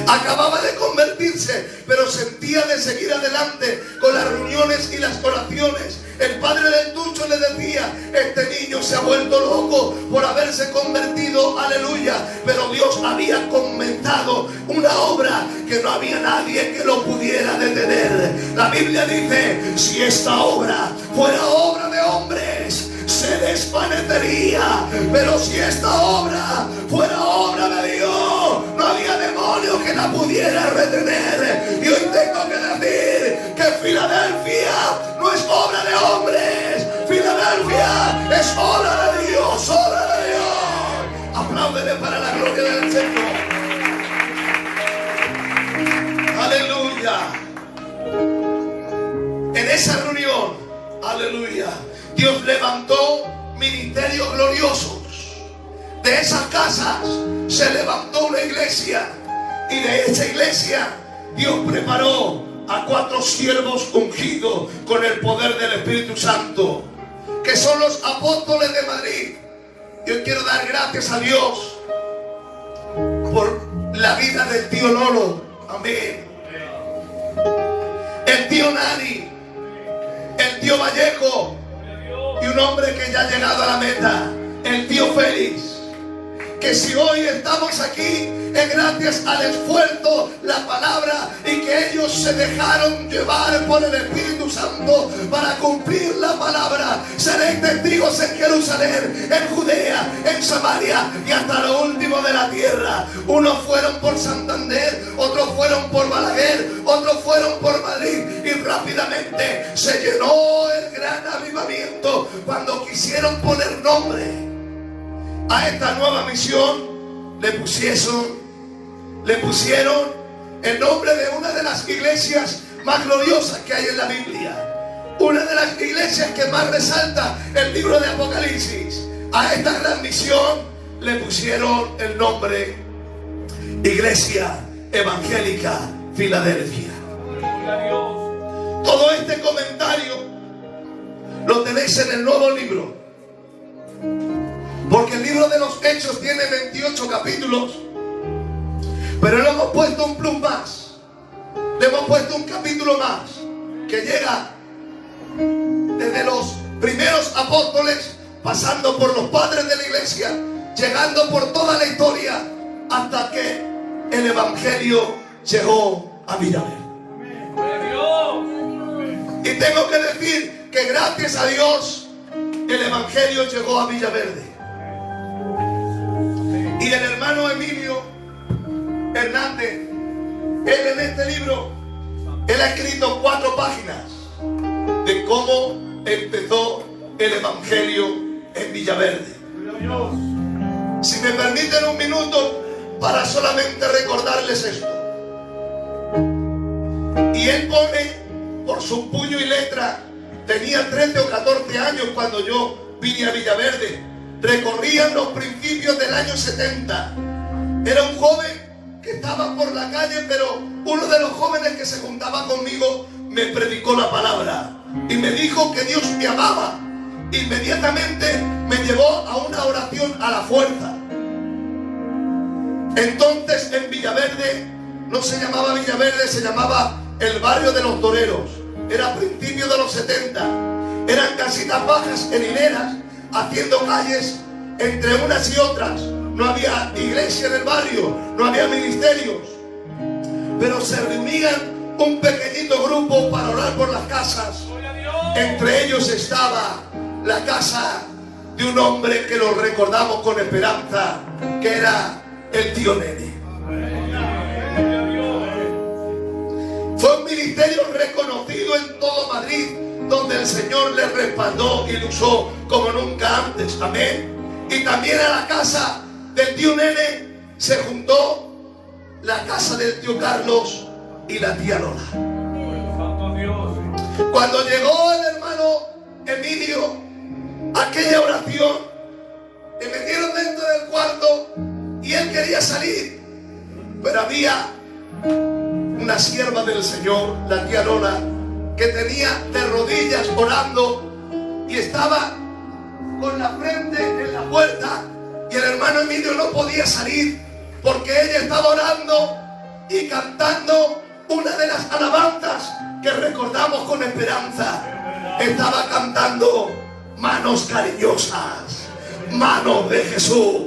Acababa de convertirse, pero sentía de seguir adelante con las reuniones y las oraciones. El padre del Tucho le decía: este niño se ha vuelto loco por haberse convertido, aleluya. Pero Dios había comenzado una obra que no había nadie que lo pudiera detener. La Biblia dice: si esta obra fuera obra de hombres, se desvanecería, pero si esta obra fuera obra de Dios, no había demonio que la pudiera retener. Y hoy tengo que decir que Filadelfia no es obra de hombres, Filadelfia es obra de Dios, obra de Dios. Apláudele para la gloria del Señor. Aleluya. En esa reunión, aleluya, Dios levantó ministerios gloriosos. De esas casas se levantó una iglesia, y de esa iglesia Dios preparó a 4 siervos ungidos con el poder del Espíritu Santo, que son los apóstoles de Madrid. Yo quiero dar gracias a Dios por la vida del tío Lolo. Amén. El tío Nani, el tío Vallejo, y un hombre que ya ha llegado a la meta, el tío Félix. Que si hoy estamos aquí es gracias al esfuerzo, la palabra, y que ellos se dejaron llevar por el Espíritu Santo para cumplir la palabra. Seréis testigos en Jerusalén, en Judea, en Samaria y hasta lo último de la tierra. Unos fueron por Santander, otros fueron por Balaguer, otros fueron por Madrid, y rápidamente se llenó el gran avivamiento cuando quisieron poner nombre a esta nueva misión. Le pusieron el nombre de una de las iglesias más gloriosas que hay en la Biblia, una de las iglesias que más resalta el libro de Apocalipsis. A esta gran misión le pusieron el nombre Iglesia Evangélica Filadelfia. Todo este comentario lo tenéis en el nuevo libro, porque el libro de los Hechos tiene 28 capítulos, pero le hemos puesto un plus más, le hemos puesto un capítulo más, que llega desde los primeros apóstoles, pasando por los padres de la iglesia, llegando por toda la historia, hasta que el evangelio llegó a Villaverde. Y tengo que decir que gracias a Dios el evangelio llegó a Villaverde. Y el hermano Emilio Hernández, él en este libro, él ha escrito 4 páginas de cómo empezó el evangelio en Villaverde. Si me permiten un minuto para solamente recordarles esto. Y él pone por su puño y letra, tenía 13 o 14 años cuando yo vine a Villaverde. Recorrían los principios del año 70. Era un joven que estaba por la calle, pero uno de los jóvenes que se juntaba conmigo me predicó la palabra y me dijo que Dios me amaba. Inmediatamente me llevó a una oración a la fuerza. Entonces en Villaverde, no se llamaba Villaverde, se llamaba el barrio de los toreros. Era a principios de los 70. Eran casitas bajas en hileras, haciendo calles entre unas y otras. No había iglesia en el barrio, no había ministerios, pero se reunían un pequeñito grupo para orar por las casas. Entre ellos estaba la casa de un hombre que lo recordamos con esperanza, que era el tío Nene. Fue un ministerio reconocido en todo Madrid, donde el Señor le respaldó y lo usó como nunca antes. Amén. Y también a la casa del tío Nene se juntó la casa del tío Carlos y la tía Lola. Cuando llegó el hermano Emilio a aquella oración, le metieron dentro del cuarto y él quería salir, pero había una sierva del Señor, la tía Lola, que tenía de rodillas orando y estaba con la frente en la puerta, y el hermano Emilio no podía salir porque ella estaba orando y cantando una de las alabanzas que recordamos con esperanza. Estaba cantando Manos Cariñosas, Manos de Jesús.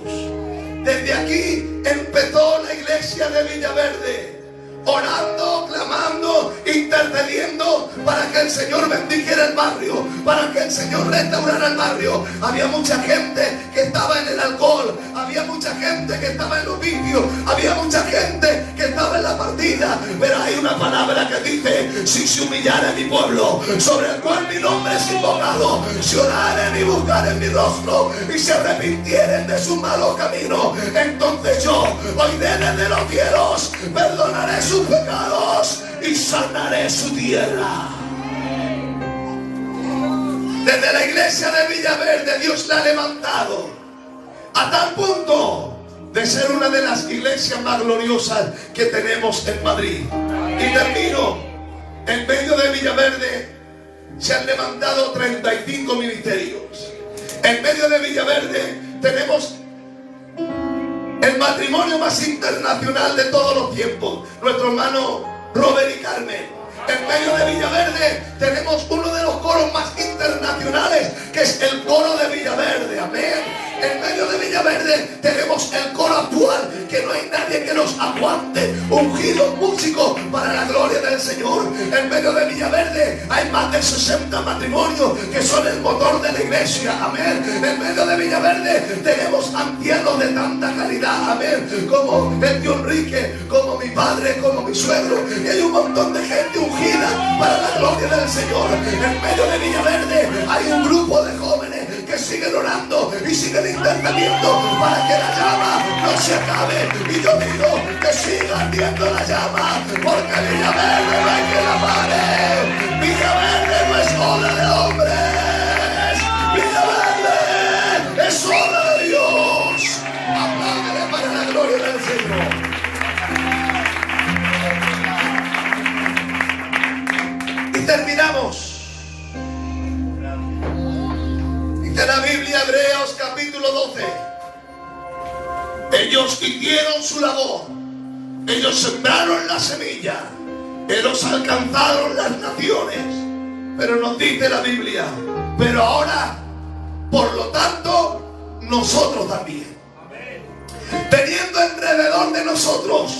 Desde aquí empezó la iglesia de Villaverde, orando, clamando, intercediendo para que el Señor bendijera el barrio, para que el Señor restaurara el barrio. Había mucha gente que estaba en el alcohol, había mucha gente que estaba en los vicios, había mucha gente que estaba en la partida, pero hay una palabra que dice: si se humillare mi pueblo, sobre el cual mi nombre es invocado, si oraren y buscaren mi rostro y se arrepintieren de su malo camino, entonces yo oiré desde los cielos, perdonaré sus pecados y sanaré su tierra. Desde la iglesia de Villaverde Dios la ha levantado a tal punto de ser una de las iglesias más gloriosas que tenemos en Madrid. Y termino. En medio de Villaverde se han levantado 35 ministerios. En medio de Villaverde tenemos el matrimonio más internacional de todos los tiempos, nuestro hermano Robert y Carmen. En medio de Villaverde tenemos uno de los coros más internacionales, que es el coro de Villaverde. Amén. En medio de Villaverde tenemos el coro actual, que no hay nadie que nos aguante, ungidos músicos para la gloria del Señor. En medio de Villaverde hay más de 60 matrimonios que son el motor de la iglesia. Amén. En medio de Villaverde tenemos ancianos de tanta calidad. Amén. Como el tío Enrique, como mi padre, como mi suegro. Y hay un montón de gente ungida para la gloria del Señor. En medio de Villaverde hay un grupo de jóvenes que siguen orando y siguen intercediendo para que la llama no se acabe. Y yo digo que siga ardiendo la llama, porque Villaverde no hay que la pare. Villaverde no es obra de hombres, Villaverde es obra de Dios. Apláudele para la gloria del Señor. Y terminamos. Dice la Biblia, Hebreos capítulo 12. Ellos hicieron su labor, ellos sembraron la semilla, ellos alcanzaron las naciones, Pero nos dice la Biblia, pero ahora, por lo tanto, nosotros también, teniendo alrededor de nosotros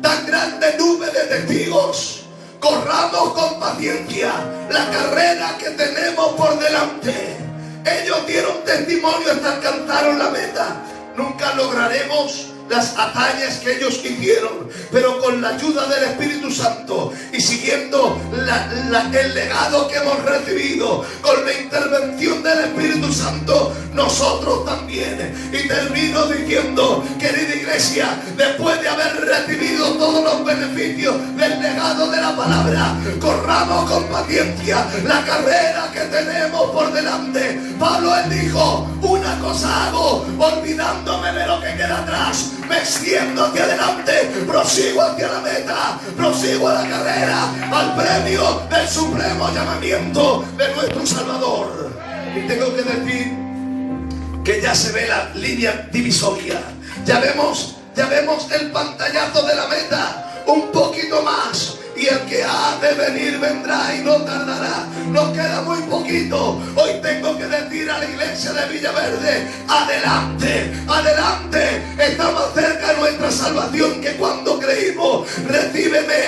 tan grande nube de testigos, corramos con paciencia la carrera que tenemos por delante. Ellos dieron testimonio hasta alcanzaron la meta. Nunca lograremos las hazañas que ellos hicieron, pero con la ayuda del Espíritu Santo y siguiendo el legado que hemos recibido, con la intervención del Espíritu Santo, nosotros también. Y termino diciendo, querida iglesia, después de haber recibido todos los beneficios del legado de la palabra, corramos con paciencia la carrera que tenemos por delante. Pablo, él dijo, una cosa hago, olvidándome de lo que queda atrás, me extiendo hacia adelante, prosigo hacia la meta, prosigo a la carrera, al premio del supremo llamamiento de nuestro Salvador. Y tengo que decir que ya se ve la línea divisoria, ya vemos el pantallazo de la meta, un poquito más, y el que ha de venir vendrá y no tardará. Nos queda muy poquito. Hoy tengo que decir a la iglesia de Villaverde, adelante, adelante, está más cerca nuestra salvación que cuando creímos. Recíbeme.